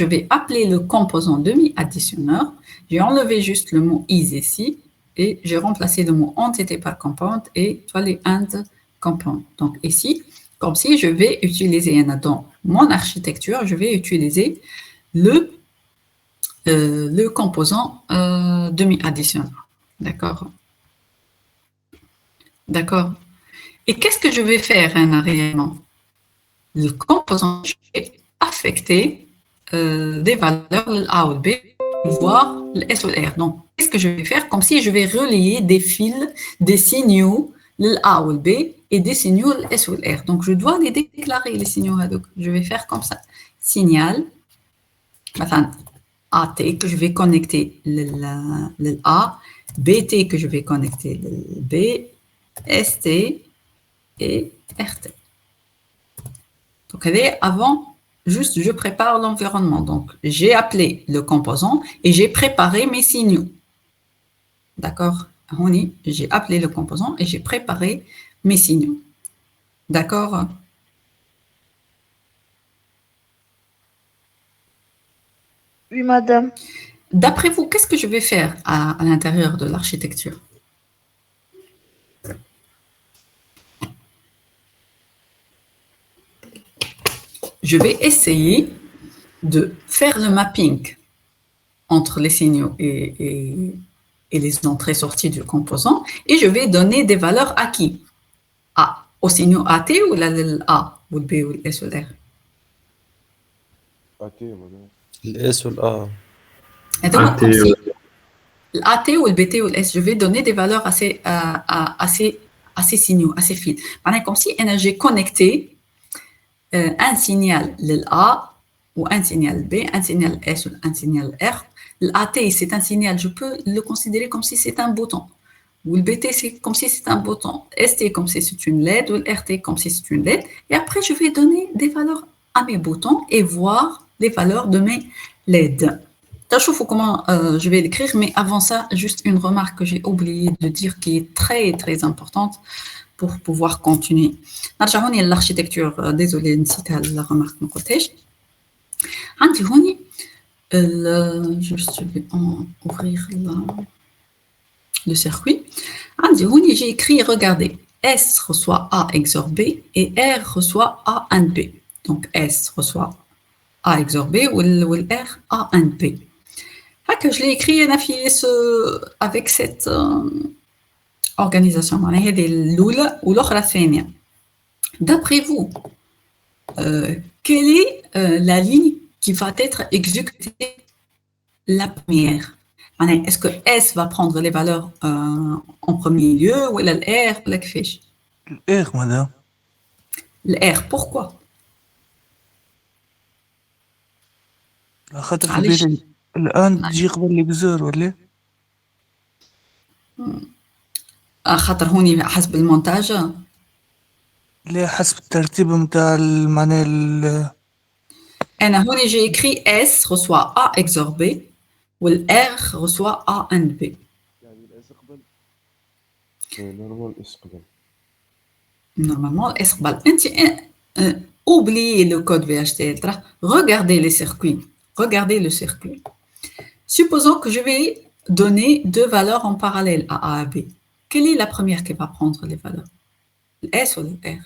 je vais appeler le composant demi-additionneur. J'ai enlevé juste le mot is ici et j'ai remplacé le mot entité par component et les and component. Donc, ici, comme si je vais utiliser dans mon architecture, je vais utiliser le composant demi-additionneur. D'accord? D'accord. Et qu'est-ce que je vais faire réellement? Le composant, je vais affecter des valeurs A ou B, voire le S ou le R. Donc, qu'est-ce que je vais faire? Comme si je vais relier des fils, des signaux, le A ou le B, et des signaux, le S ou le R. Donc, je dois les déclarer, les signaux. Donc, je vais faire comme ça. Signal, enfin, AT que je vais connecter le A, BT que je vais connecter le B, ST et RT. Donc, avant, juste je prépare l'environnement. Donc, j'ai appelé le composant et j'ai préparé mes signaux. D'accord? J'ai appelé le composant et j'ai préparé mes signaux. D'accord? Oui, madame. D'après vous, qu'est-ce que je vais faire à l'intérieur de l'architecture? Je vais essayer de faire le mapping entre les signaux et les entrées-sorties du composant et je vais donner des valeurs à qui? Aux signaux AT ou la A ou le B ou le S ou le R? الاس والA. Et donc, AT, comme si l'AT ou le BT ou le S, je vais donner des valeurs à ces signaux, à ces fils. Comme si j'ai connecté un signal A ou un signal B, un signal S ou un signal R. L'AT, c'est un signal, je peux le considérer comme si c'est un bouton. Ou le BT, c'est comme si c'est un bouton. ST, comme si c'est une LED, ou le RT, comme si c'est une LED. Et après, je vais donner des valeurs à mes boutons et voir les valeurs de mes LED. Je vois comment je vais l'écrire, mais avant ça, juste une remarque que j'ai oublié de dire qui est très, très importante pour pouvoir continuer. L'architecture, désolé, la remarque ne protège. Je vais ouvrir le circuit. J'ai écrit, regardez, S reçoit A XOR B et R reçoit A and B. Donc S reçoit A XOR B ou R A and B. Je l'ai écrit avec cette organisation. D'après vous, quelle est la ligne qui va être exécutée la première? Est-ce que S va prendre les valeurs en premier lieu ou le R ou la fiche? Le R, madame. Le R, pourquoi? الآن تجي قبل الجزر ولا؟ خاطر هوني حسب المونتاج. لا حسب الترتيب متاع معناها أنا هوني j'ai écrit S reçoit A XOR B ou le R reçoit A and B. يعني الاس قبل نورمال اس قبل. Normalement, S قبل. أنت oubliez le code VHDL. Regardez les circuits. Regardez le circuit. Supposons que je vais donner deux valeurs en parallèle à A et B. Quelle est la première qui va prendre les valeurs? Le S ou le R?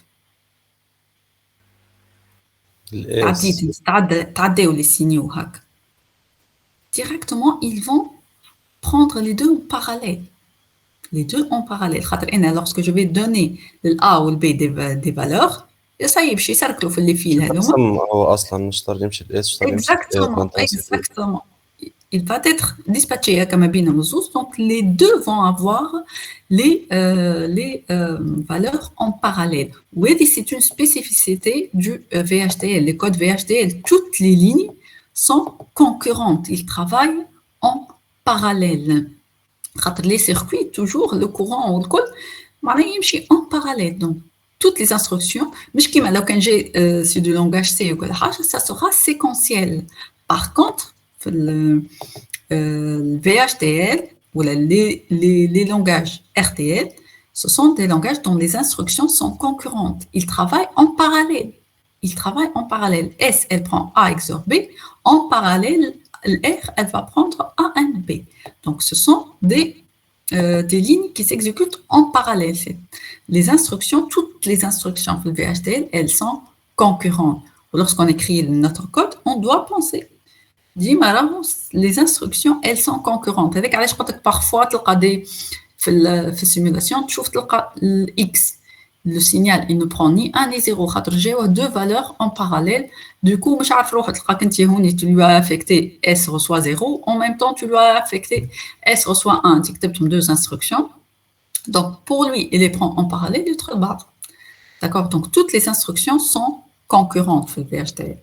تعديوا les signaux. Directement, ils vont prendre les deux en parallèle. Les deux en parallèle. Lorsque je vais donner le A ou le B des valeurs, ça y est, je circle في les fils. هو اصلا مش طار يمشي الاس Exactement. Il va être dispatché comme donc les deux vont avoir les valeurs en parallèle. Oui, c'est une spécificité du VHDL. Les codes VHDL, toutes les lignes sont concurrentes. Ils travaillent en parallèle. Les circuits, toujours, le courant ou le code, en parallèle. Donc, toutes les instructions, mais c'est du langage C, ça sera séquentiel. Par contre, le VHDL ou les langages RTL, ce sont des langages dont les instructions sont concurrentes. Ils travaillent en parallèle. S, elle prend A XOR B. En parallèle, R, elle va prendre A and B. Donc, ce sont des lignes qui s'exécutent en parallèle. Les instructions, toutes les instructions du VHDL, elles sont concurrentes. Lorsqu'on écrit notre code, on doit penser. Les instructions, elles sont concurrentes. Avec parfois, tu as des simulations, tu vois X. Le signal, il ne prend ni 1 ni 0. J'ai deux valeurs en parallèle. Du coup, tu lui as affecté S reçoit 0. En même temps, tu lui as affecté S reçoit 1. Tu as deux instructions. Donc, pour lui, il les prend en parallèle, il te barre. D'accord? Donc, toutes les instructions sont concurrentes في VHDL.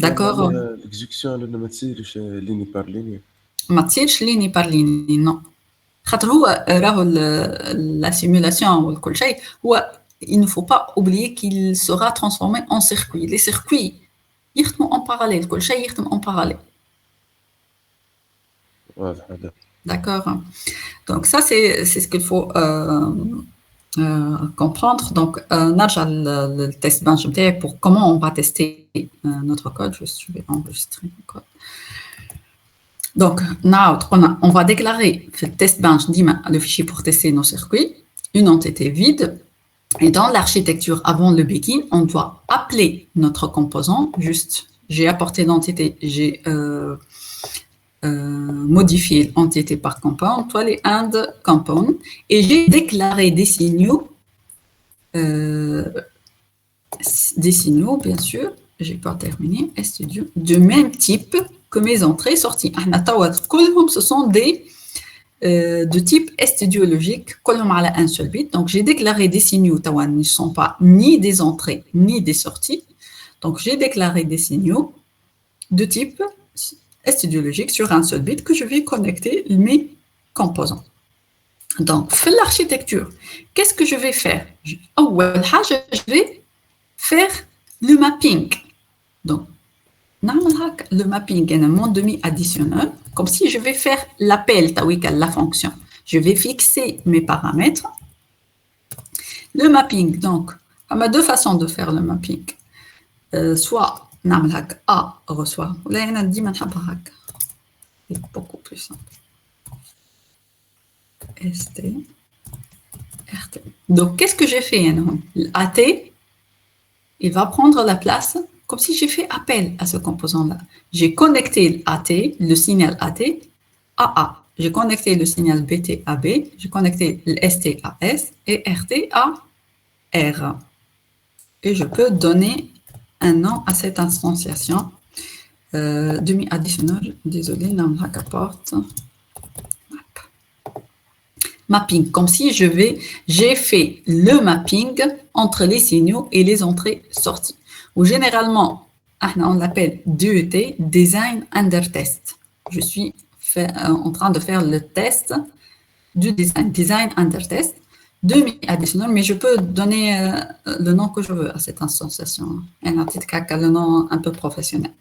D'accord? L'exécution, elle ne تصيرش ligne par ligne. ما تصيرش ligne par ligne, non. خاطر هو راهو la simulation وكل شيء هو il ne faut pas oublier qu'il sera transformé en circuit. Les circuits يخدموا en parallèle, كل شيء يخدم en parallèle. واضح هذا. D'accord? Donc ça c'est ce qu'il faut comprendre. Donc نرجع le test bench pour comment on va tester notre code. Je vais enregistrer le code. Donc, on va déclarer le test bench, le fichier pour tester nos circuits, une entité vide. Et dans l'architecture, avant le begin, on doit appeler notre composant. Juste, j'ai apporté l'entité, j'ai modifié l'entité par component, toi les and component, et j'ai déclaré des signaux, bien sûr, j'ai pas terminé, studio, de même type que mes entrées sorties. Ce sont des de type studiologique, à un seul bit. Donc, j'ai déclaré des signaux ne sont pas ni des entrées ni des sorties. Donc, j'ai déclaré des signaux de type studiologique sur un seul bit que je vais connecter mes composants. Donc, l'architecture, qu'est-ce que je vais faire? Je vais faire le mapping. Donc, le mapping est un monde demi-additionnel, comme si je vais faire l'appel à la fonction. Je vais fixer mes paramètres. Le mapping, donc, on a deux façons de faire le mapping. Soit A reçoit, c'est beaucoup plus simple. ST, RT. Donc, qu'est-ce que j'ai fait? AT, il va prendre la place comme si j'ai fait appel à ce composant-là. J'ai connecté l'AT, le signal AT, à A. J'ai connecté le signal BT à B. J'ai connecté le ST à S et RT à R. Et je peux donner un nom à cette instantiation. Demi-additionnel, désolé, porte. Mapping, comme si j'ai fait le mapping entre les signaux et les entrées-sorties. Ou généralement, on l'appelle DET, Design Under Test. Je suis en train de faire le test du Design Under Test, demi-additionnel, mais je peux donner le nom que je veux à cette instantiation, le nom un peu professionnel.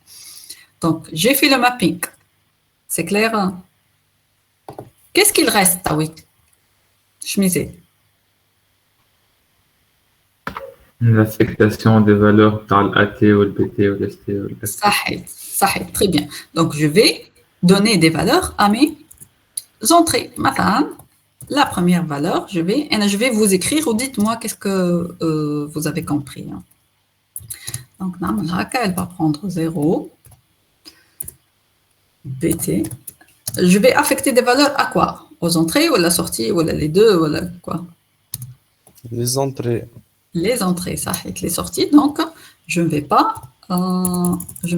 Donc, j'ai fait le mapping. C'est clair? Qu'est-ce qu'il reste, Tawik? Chmisé. L'affectation des valeurs dans l'AT ou le BT ou le ST. Ça, très bien. Donc, je vais donner des valeurs à mes entrées. Maintenant, la première valeur, je vais vous écrire ou dites-moi qu'est-ce que vous avez compris. Donc, elle va prendre 0, BT. Je vais affecter des valeurs à quoi? Aux entrées ou à la sortie ou à les deux ou à quoi? Les entrées. Les entrées, ça fait les sorties, donc je ne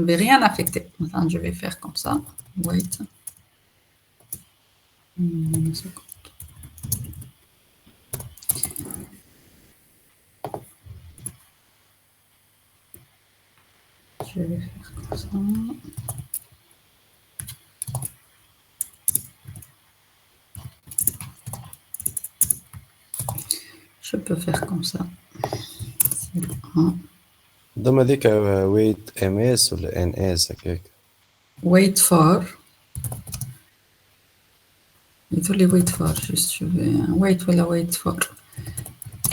vais rien affecter. Maintenant, je vais faire comme ça. Wait. Une seconde. Je vais faire comme ça. Je peux faire comme ça. ضم هذيك wait ms ولا ns هكاك. Wait for. يقول لي wait for juste je vais wait ولا wait for.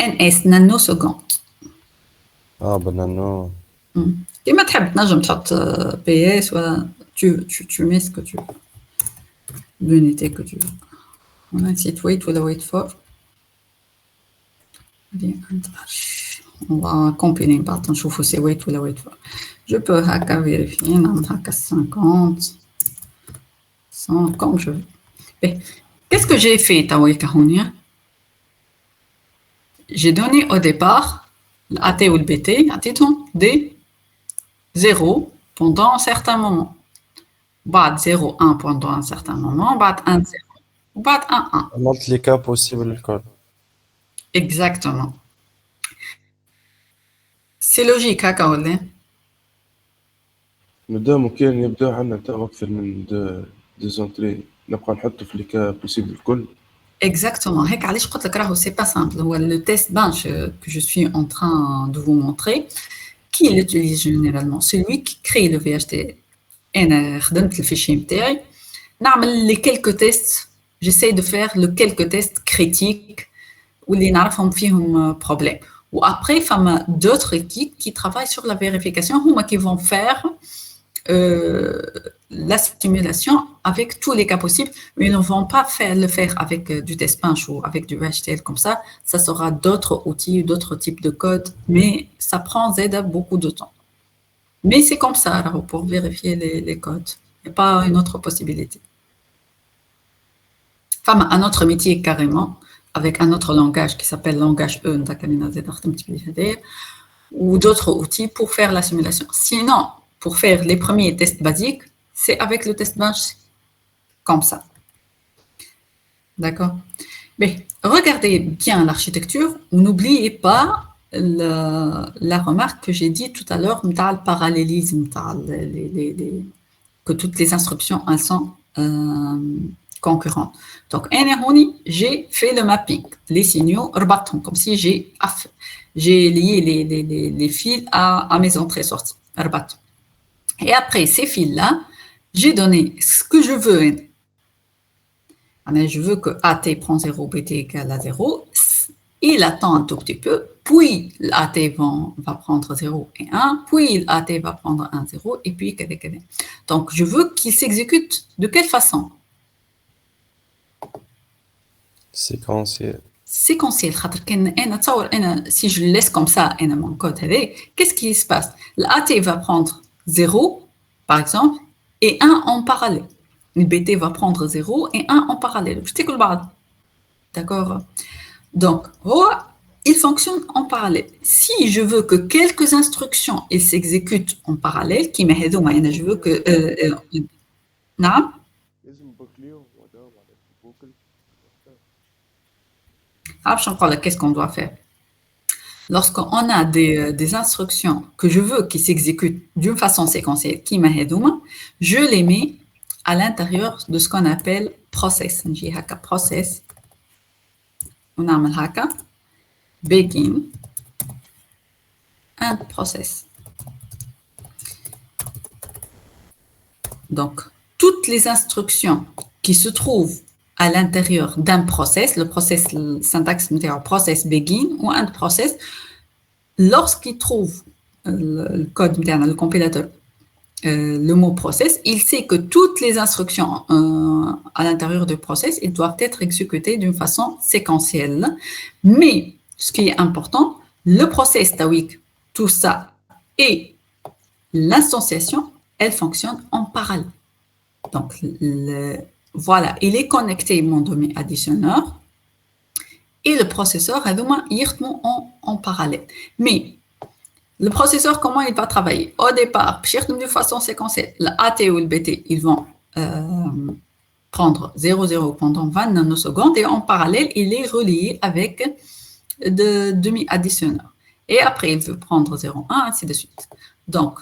ns nanoseconde. بنانو. كيما تحب تنجم تحط ps ولا tu mets ce que tu veux. L'unité que tu veux. On a un site wait ولا wait for. On va compiler بعد نشوفوا c'est wait ولا wait for. Je peux vérifier نعمل 50 100 comme je veux. Qu'est-ce que j'ai fait Tawika Hounia? J'ai donné au départ l'AT ou le BT des 0 pendant un certain moment. بعد 0 1 pendant un certain moment, بعد 1 0 وبعد 1 1. عملت لي كا possible الكل. Exactement. C'est logique, hein, Caroline? مادام كان يبدا عندنا تاع اكثر من دو زونتري نبقى نحطو في لي كا بوسيبل الكل. Exactement. هيك علاش قلت لك راهو c'est pas simple. هو le test bench que je suis en train de vous montrer, qui l'utilise généralement? Celui qui crée le VHT. أنا خدمت الفيشي نتاعي نعمل les quelques tests. J'essaie de faire le quelques tests critiques واللي نعرفهم فيهم problème. Ou après, il y a d'autres équipes qui travaillent sur la vérification, qui vont faire la simulation avec tous les cas possibles, mais ils ne vont pas le faire avec du test bench ou avec du HTML comme ça. Ça sera d'autres outils, d'autres types de codes, mais ça prend ZEDA beaucoup de temps. Mais c'est comme ça, alors, pour vérifier les codes. Il n'y a pas une autre possibilité. Enfin, un autre métier carrément, avec un autre langage qui s'appelle langage E, ou d'autres outils pour faire la simulation. Sinon, pour faire les premiers tests basiques, c'est avec le test bench comme ça. D'accord? Mais regardez bien l'architecture, n'oubliez pas la remarque que j'ai dit tout à l'heure, le parallélisme, que toutes les instructions elles sont concurrentes. Donc, j'ai fait le mapping, les signaux, comme si j'ai lié les fils à mes entrées-sorties. Et après ces fils-là, j'ai donné ce que je veux. Je veux que AT prend 0, BT égale à 0. Il attend un tout petit peu, puis l'AT va prendre 0 et 1, puis l'AT va prendre 1, 0, et puis KV. Donc, je veux qu'il s'exécute de quelle façon? Séquentiel. Séquentiel. Si je le laisse comme ça, mon code, qu'est-ce qui se passe? L'AT va prendre 0, par exemple, et 1 en parallèle. Le BT va prendre 0 et 1 en parallèle. D'accord? Donc, il fonctionne en parallèle. Si je veux que quelques instructions s'exécutent en parallèle, je veux que... non? Qu'est-ce qu'on doit faire? Lorsqu'on a des instructions que je veux qui s'exécutent d'une façon séquentielle, je les mets à l'intérieur de ce qu'on appelle process. Process. On a begin and process. Donc, toutes les instructions qui se trouvent à l'intérieur d'un process, le process, le syntaxe process begin ou end process, lorsqu'il trouve le code, le compilateur, le mot process, il sait que toutes les instructions à l'intérieur du process, ils doivent être exécutées d'une façon séquentielle. Mais, ce qui est important, le process TAWIC, tout ça, et l'instanciation, elles fonctionnent en parallèle. Donc, voilà, il est connecté mon domaine additionneur et le processeur en parallèle. Mais le processeur, comment il va travailler? Au départ, de façon séquentielle, l'AT ou le BT, ils vont prendre 0,0 pendant 20 nanosecondes et en parallèle, il est relié avec de demi-additionneur. Et après, il veut prendre 0,1, ainsi de suite. Donc,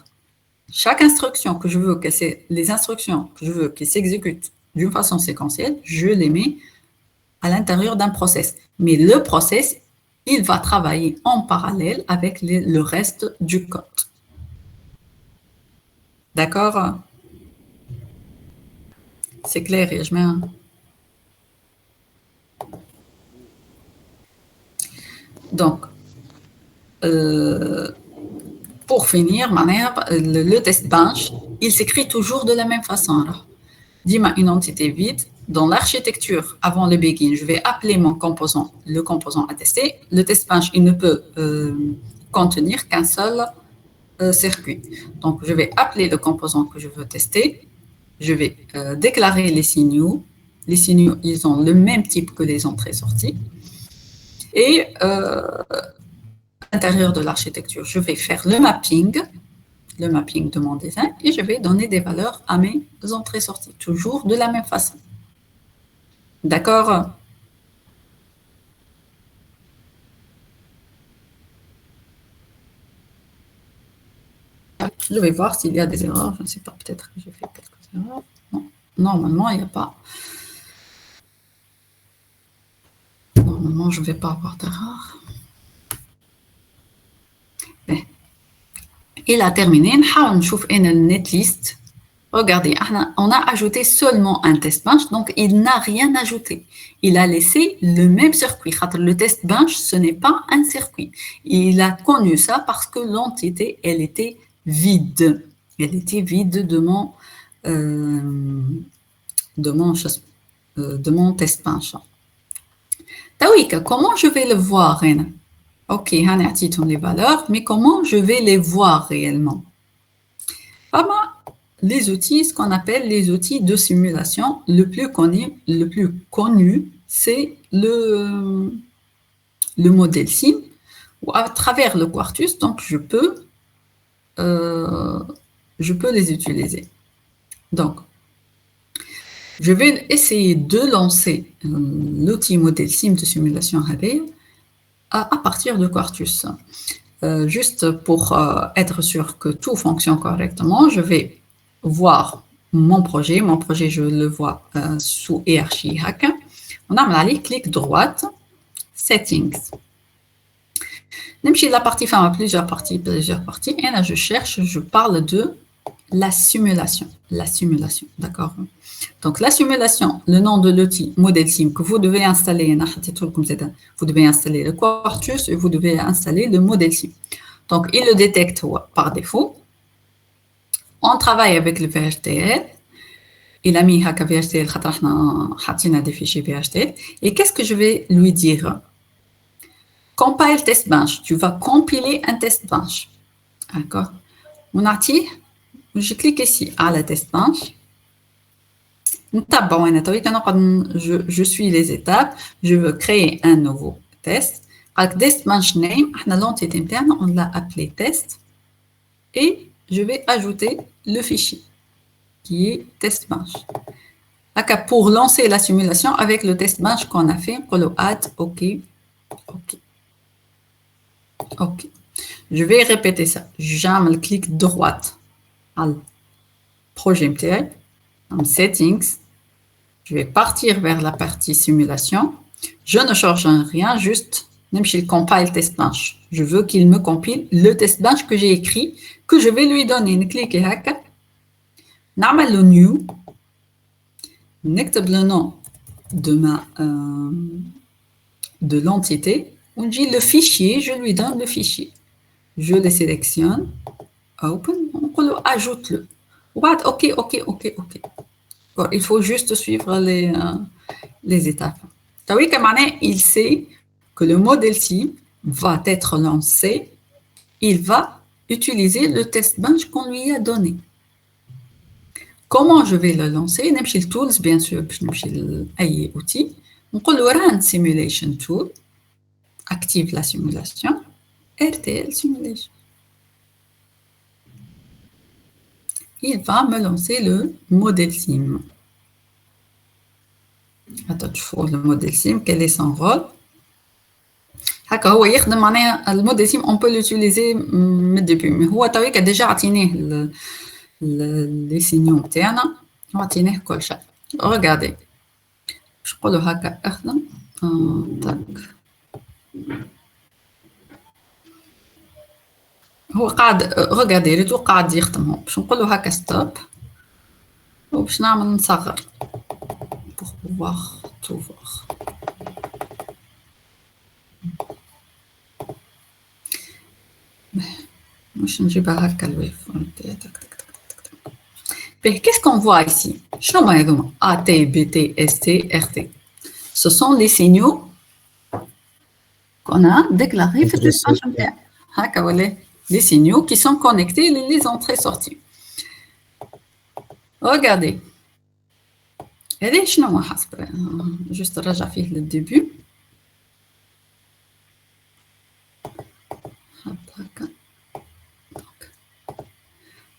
chaque instruction que je veux, les instructions que je veux qu'elles s'exécutent d'une façon séquentielle, je les mets à l'intérieur d'un process. Mais le process, il va travailler en parallèle avec le reste du code. D'accord? C'est clair, et je mets un... Donc, pour finir, le test bench, il s'écrit toujours de la même façon. Alors, dis-moi une entité vide. Dans l'architecture, avant le begin, je vais appeler mon composant, le composant à tester. Le test bench, il ne peut contenir qu'un seul circuit. Donc, je vais appeler le composant que je veux tester. Je vais déclarer les signaux. Les signaux, ils ont le même type que les entrées-sorties. Et à l'intérieur de l'architecture, je vais faire le mapping de mon design et je vais donner des valeurs à mes entrées-sorties, toujours de la même façon. D'accord? Je vais voir s'il y a des erreurs. Je ne sais pas, peut-être que j'ai fait quelques erreurs. Non, normalement, il n'y a pas. Normalement, je ne vais pas avoir d'erreur. Il a terminé. On va une netlist. Regardez, on a ajouté seulement un test bench, donc il n'a rien ajouté. Il a laissé le même circuit. Le test bench, ce n'est pas un circuit. Il a connu ça parce que l'entité, elle était vide. Elle était vide de mon de mon test bench. Tawika, comment je vais le voir? Ok, on les valeurs, mais comment je vais les voir réellement? Les outils, ce qu'on appelle les outils de simulation, le plus connu, c'est le modèle SIM, ou à travers le Quartus, donc je peux les utiliser. Donc, je vais essayer de lancer l'outil modèle SIM de simulation à partir de Quartus. Juste pour être sûr que tout fonctionne correctement, je vais voir mon projet. Mon projet, je le vois sous hiérarchie hack. On a allé clic droite, Settings. Même si la partie femme a plusieurs parties, et là je cherche, je parle de la simulation. La simulation, d'accord? Donc la simulation, le nom de l'outil modèle SIM que vous devez installer, vous devez installer le Quartus et vous devez installer le modèle SIM. Donc il le détecte par défaut. On travaille avec le VHDL. Il a mis haka VHDL, des fichiers VHDL. Et qu'est-ce que je vais lui dire? Compile test bench. Tu vas compiler un test bench. D'accord? Je clique ici à la test bench. Je suis les étapes. Je veux créer un nouveau test. Avec test bench name, l'entité interne, on l'a appelé test. Et je vais ajouter le fichier qui est test bench. Pour lancer la simulation avec le test bench qu'on a fait, on le add OK. OK. Je vais répéter ça. J'aime clic droite à projet MTI, en settings. Je vais partir vers la partie simulation. Je ne change rien, juste même si le compile test bench. Je veux qu'il me compile le test bench que j'ai écrit, que je vais lui donner. Clique hack. N'amal le new. N'active le nom de l'entité. On dit le fichier, je lui donne le fichier. Je le sélectionne. Open. On ajoute-le. OK. Il faut juste suivre les étapes. Il sait que le modèle SIM va être lancé. Il va utiliser le test bench qu'on lui a donné. Comment je vais le lancer? N'importe quel tools, bien sûr, n'importe outil. On peut le run simulation tool. Active la simulation. RTL simulation. Il va me lancer le modèle SIM. Attends, je vois le modèle SIM, quel est son rôle? Le modèle SIM, on peut l'utiliser depuis. Mais il a déjà atteint les signaux internes. On a atteint كل شيء. Regardez. Je peux le hacker. هو قاعد regardez ريتو قاعد يخدمهم باش نقول له هكا ستوب وباش نعمل نصغر pour pouvoir tout voir. مش نجيبها هكا الويف. Qu'est-ce qu'on voit ici? A, T, B, T, S, T, R, T. Ce sont les signaux qu'on a déclarés. Les signaux qui sont connectés, les entrées-sorties. Regardez. Juste le début.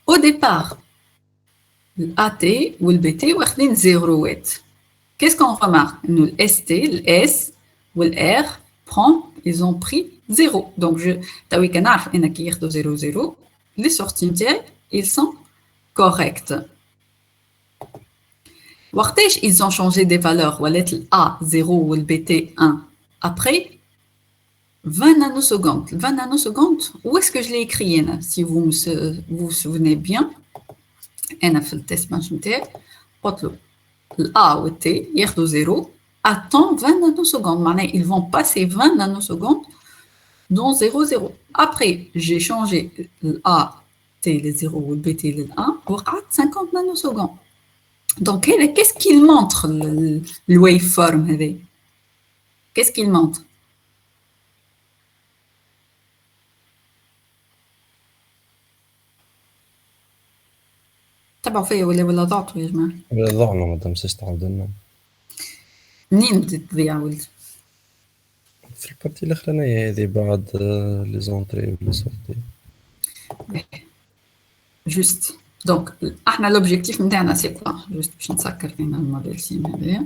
Au départ, le AT ou le BT واخدين 0. Qu'est-ce qu'on remarque? Le ST, le S ou le R ils ont pris 0. Donc, les sorties, ils sont correctes. Ils ont changé des valeurs. Le A 0 ou le BT 1. Après 20 nanosecondes. 20 nanosecondes, où est-ce que je l'ai écrit? Si vous vous souvenez bien, le test le A ou le T, hier de 0, attend 20 nanosecondes. Ils vont passer 20 nanosecondes dans 0, 0. Après, j'ai changé le A, T, le 0 ou le BT, le 1, pour 50 nanosecondes. Donc, qu'est-ce qu'il montre, le waveform? Qu'est-ce qu'il montre? تبعوا فيا ولا ضعتوا يا جماعة؟ ضعنا مدام سيست عندنا منين بديت تضيع ولد؟ في البارتي الأخرانية هذه بعد لي زونطري ولي سورتي. جوست دونك احنا لوبجيكتيف نتاعنا سي كوا؟ جوست باش نسكر فينا الموديل سيم هذايا.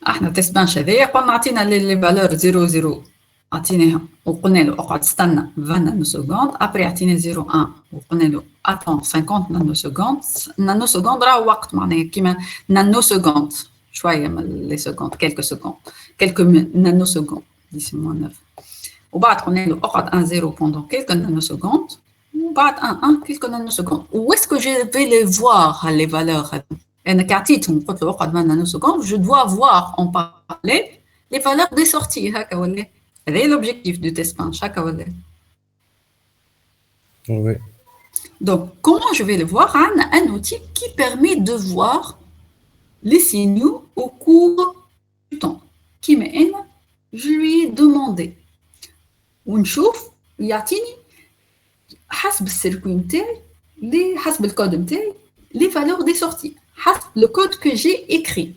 احنا تيست بانش هذايا قلنا عطينا لي فالور 0 0 عطيناها وقلنا له اقعد استنى 20 نانو سكوند. ابري عطينا 0 1 وقلنا له اتون 50 نانو سكوند. نانو سكوند راه وقت معناها كيما نانو سكوند شويه من لي سكوند كيلكو سكوند كيلكو نانو سكوند 10 وبعد قلنا له اقعد 1 0 بوندون كيلكو نانو سكوند وبعد 1 1 كيلكو نانو سكوند. و اسكو جو في لي فوار لي فالور هذو انا كعطيتهم قلت له اقعد 20 نانو سكوند جو دوا فوار اون باراليل لي فالور دي سورتي هكا ولا هذا l'objectif du test bench هكا ولا؟ Oui. Donc, comment je vais le voir? On a un outil qui permet de voir les signaux au cours du temps. Qui m'aide? Je lui ai demandé. ونشوف يعطيني حسب السيركوي نتاعي حسب الكود نتاعي les valeurs des sorties حسب le code que j'ai écrit.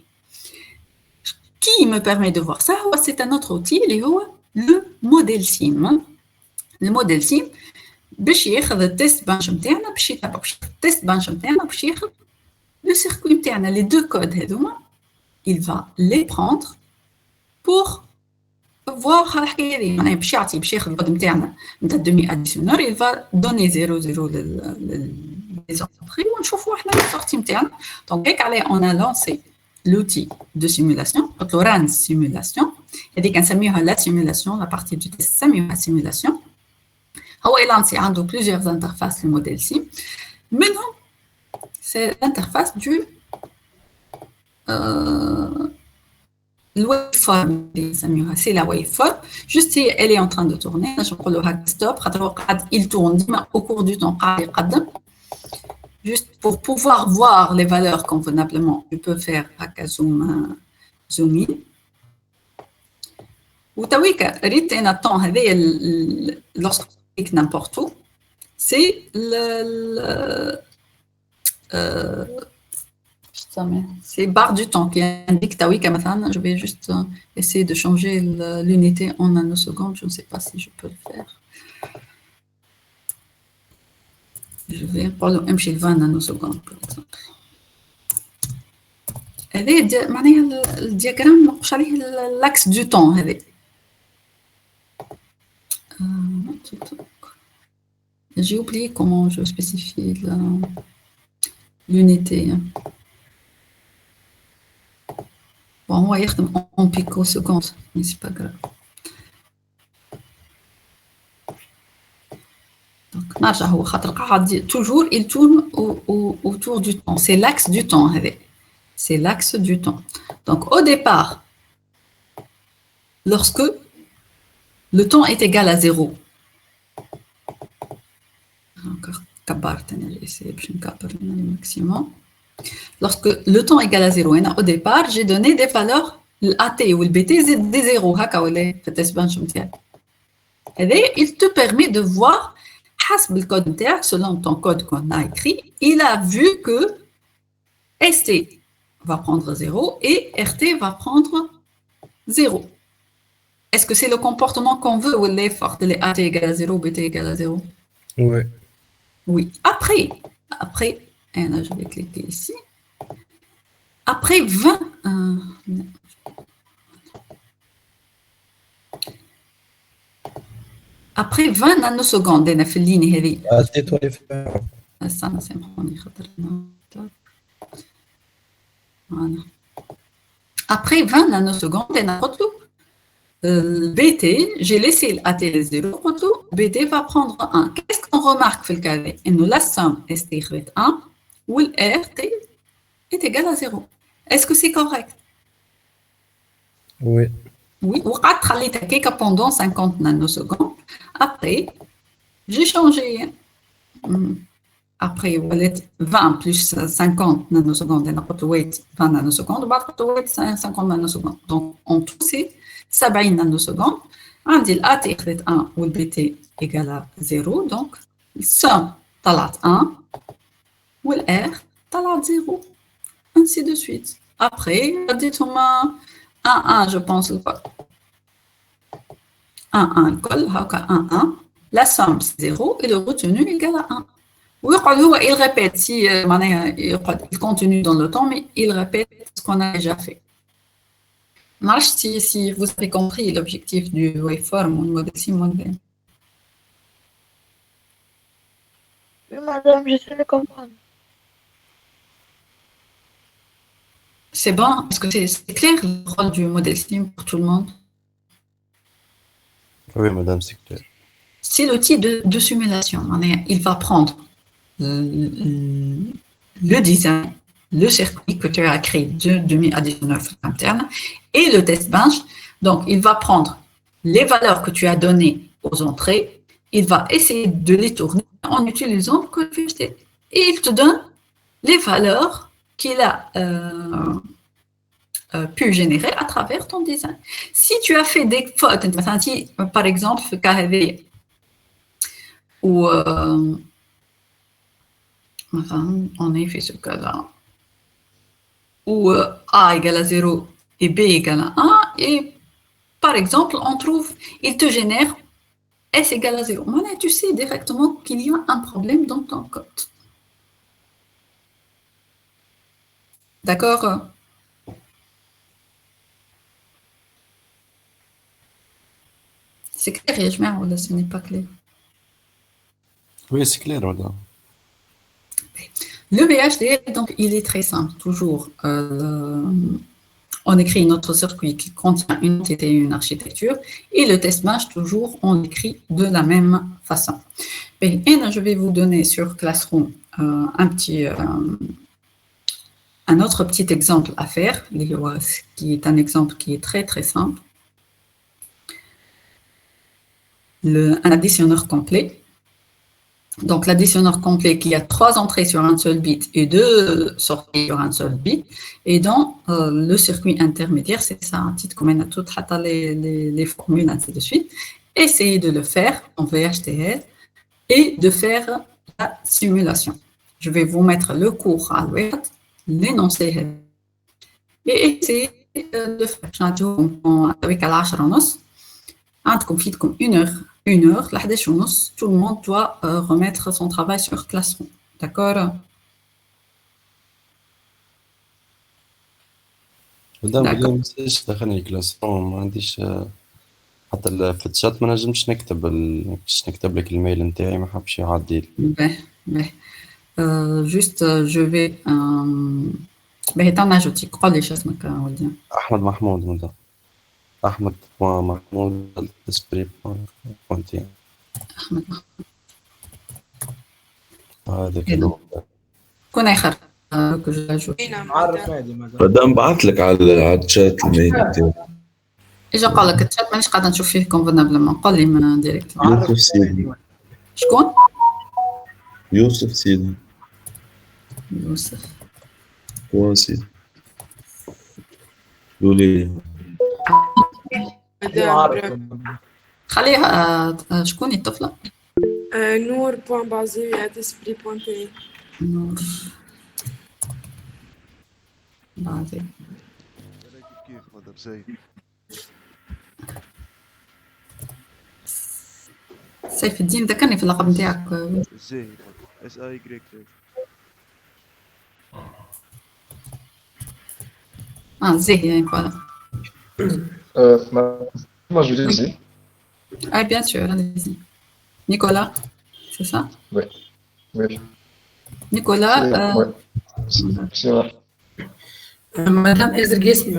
Qui me permet de voir ça? C'est un autre outil اللي هو le modèle SIM. Le modèle SIM باش ياخذ التيست بانش نتاعنا باش يتبع التيست بانش نتاعنا باش ياخذ لو سيركوي نتاعنا لي دو كود هذوما il va les prendre pour voir الحكايه هذه معناها باش ياخذ الكود نتاعنا نتاع الدومي اديسيونور il va donner 0 0 لي زونطري ونشوفوا احنا السورتي نتاعنا. دونك هيك عليه on a lancé l'outil de simulation قلت له run simulation هذيك نسميوها لا سيمولاسيون لا بارتي دو تيست نسميوها سيمولاسيون. هو يلانسي عنده plusieurs interfaces الموديل سيم منهم سي الانترفاس دو الويف فورم اللي نسميوها سي لا ويف فورم جوست هي elle est en train de tourner باش نقولوا هاك ستوب خاطر هو قاعد il tourne ديما au cours du temps قاعد يقدم juste pour pouvoir voir les valeurs convenablement je peux faire هكا zoom in. وتويكا ريت انا الطون هذايا lorsque clique n'importe où c'est c'est barre du temps qui indique تويكا مثلا. Je vais juste essayer de changer l'unité en nanosecondes. Je ne sais pas si je peux le faire. Je vais prendre امشي ل 20 nanosecondes par exemple. هذا معناها الدياغرام نقش عليه l'axe du temps هذا. J'ai oublié comment je spécifie l'unité. Bon, on va y aller en picosecondes, mais c'est pas grave. Donc, نرجع هو خاطر قاعد toujours il tourne autour du temps. C'est l'axe du temps هذا. C'est l'axe du temps. Donc, au départ, lorsque le temps est égal à 0. Encore j'essaie de le maximum. Lorsque le temps est égal à 0, au départ, j'ai donné des valeurs, l'AT ou le BT, des 0. Il te permet de voir, le code selon ton code qu'on a écrit, il a vu que ST va prendre 0 et RT va prendre 0. Est-ce que c'est le comportement qu'on veut ou l'effort de AT égale à 0, BT égale à 0? Oui. Oui. Après, et là, je vais cliquer ici. Après 20... après 20 nanosecondes, أنا في الليني هذه. عطيتوني فيها. استنى سامحوني خاطر voilà. Après 20 nanosecondes, أنا قلت له BT, j'ai laissé l'AT 0, BT va prendre 1. Qu'est-ce qu'on remarque في الكاري? إنه la somme ST égale 1 ou RT est égal à 0. Est-ce que c'est correct? Oui. Oui, وقعدت خليتها كيكا pendant 50 nanosecondes. Après, j'ai changé. après 20 plus 50 nanosecondes, on a wait 20 nanosecondes, on wait 50 nanosecondes. Donc, en tout, c'est 70 nanosecondes. On dit l'AT est 1 ou le BT égale à 0. Donc, somme talat 1 ou l'R talat 0. Ainsi de suite. Après, dites-moi 1, je pense, 1, le col, 1. La somme, c'est 0 et le retenu égale à 1. Il répète, il continue dans le temps, mais il répète ce qu'on a déjà fait. Si vous avez compris l'objectif du waveform ou du modèle simultané. Oui, madame, j'essaie de comprendre. C'est bon? Est-ce que c'est clair le rôle du modèle sim pour tout le monde? Oui, madame, c'est clair. C'est l'outil de simulation. Il va prendre le design, le circuit que tu as créé de demi-additionneur interne et le test bench. Donc, il va prendre les valeurs que tu as données aux entrées, il va essayer de les tourner en utilisant le code VHDL. Et il te donne les valeurs qu'il a pu générer à travers ton design. Si tu as fait des fautes, par exemple, ou on a fait ce cas-là, où A égale à 0 et B égale à 1, et par exemple, on trouve, il te génère S égale à 0. Maintenant, tu sais directement qu'il y a un problème dans ton code. D'accord? C'est clair, je ou là, ce n'est pas clair. Oui, c'est clair, madame. Le VHDL, donc, il est très simple. Toujours, on écrit notre circuit qui contient une entité et une architecture. Et le test match, toujours, on écrit de la même façon. Et je vais vous donner sur Classroom un autre petit exemple à faire, qui est un exemple qui est très, très simple. Un additionneur complet. Donc, l'additionneur complet qui a 3 entrées sur un seul bit et 2 sorties sur un seul bit. Et dans le circuit intermédiaire, c'est ça, un titre comme on a tout les formules, ainsi de suite. Essayez de le faire en VHDL et de faire la simulation. Je vais vous mettre le cours à l'ouest, l'énoncé et essayez de faire. Avec à l'H, عندكم فيتكم une heure, tout le monde doit remettre son travail sur Classroom. D'accord? مادام بدون مساج دخلني الكلاسروم ما عنديش حتى في الشات ما نجمش نكتب لك الميل نتاعي ما حبش يعدي لي. Juste je vais باهي تنجوتي قول لي شو اسمك ولدي. احمد محمود مدام. ahmed.mahmoud@esprit.com. احمد هذا كله كون اخر مدام بعث لك على الشات الميل نتاعي. اجا قال لك الشات مانيش قاعده نشوف فيه كونفنابلمون قول لي من ديريكت. يوسف سيدي. شكون؟ يوسف سيدي. يوسف سيدي. قولي خليها شكون الطفله؟ nour.bazimi@esprit.tv. نور بعدي كيف مدام سيد؟ سيف الدين ذكرني في اللقب نتاعك. زاهي SAY. زاهي يعني فوالا. Moi, je dis aussi. Ah, bien sûr, allez-y. Nicolas, c'est ça? Oui. Oui. Nicolas. C'est vrai. Madame Ezrguesmi.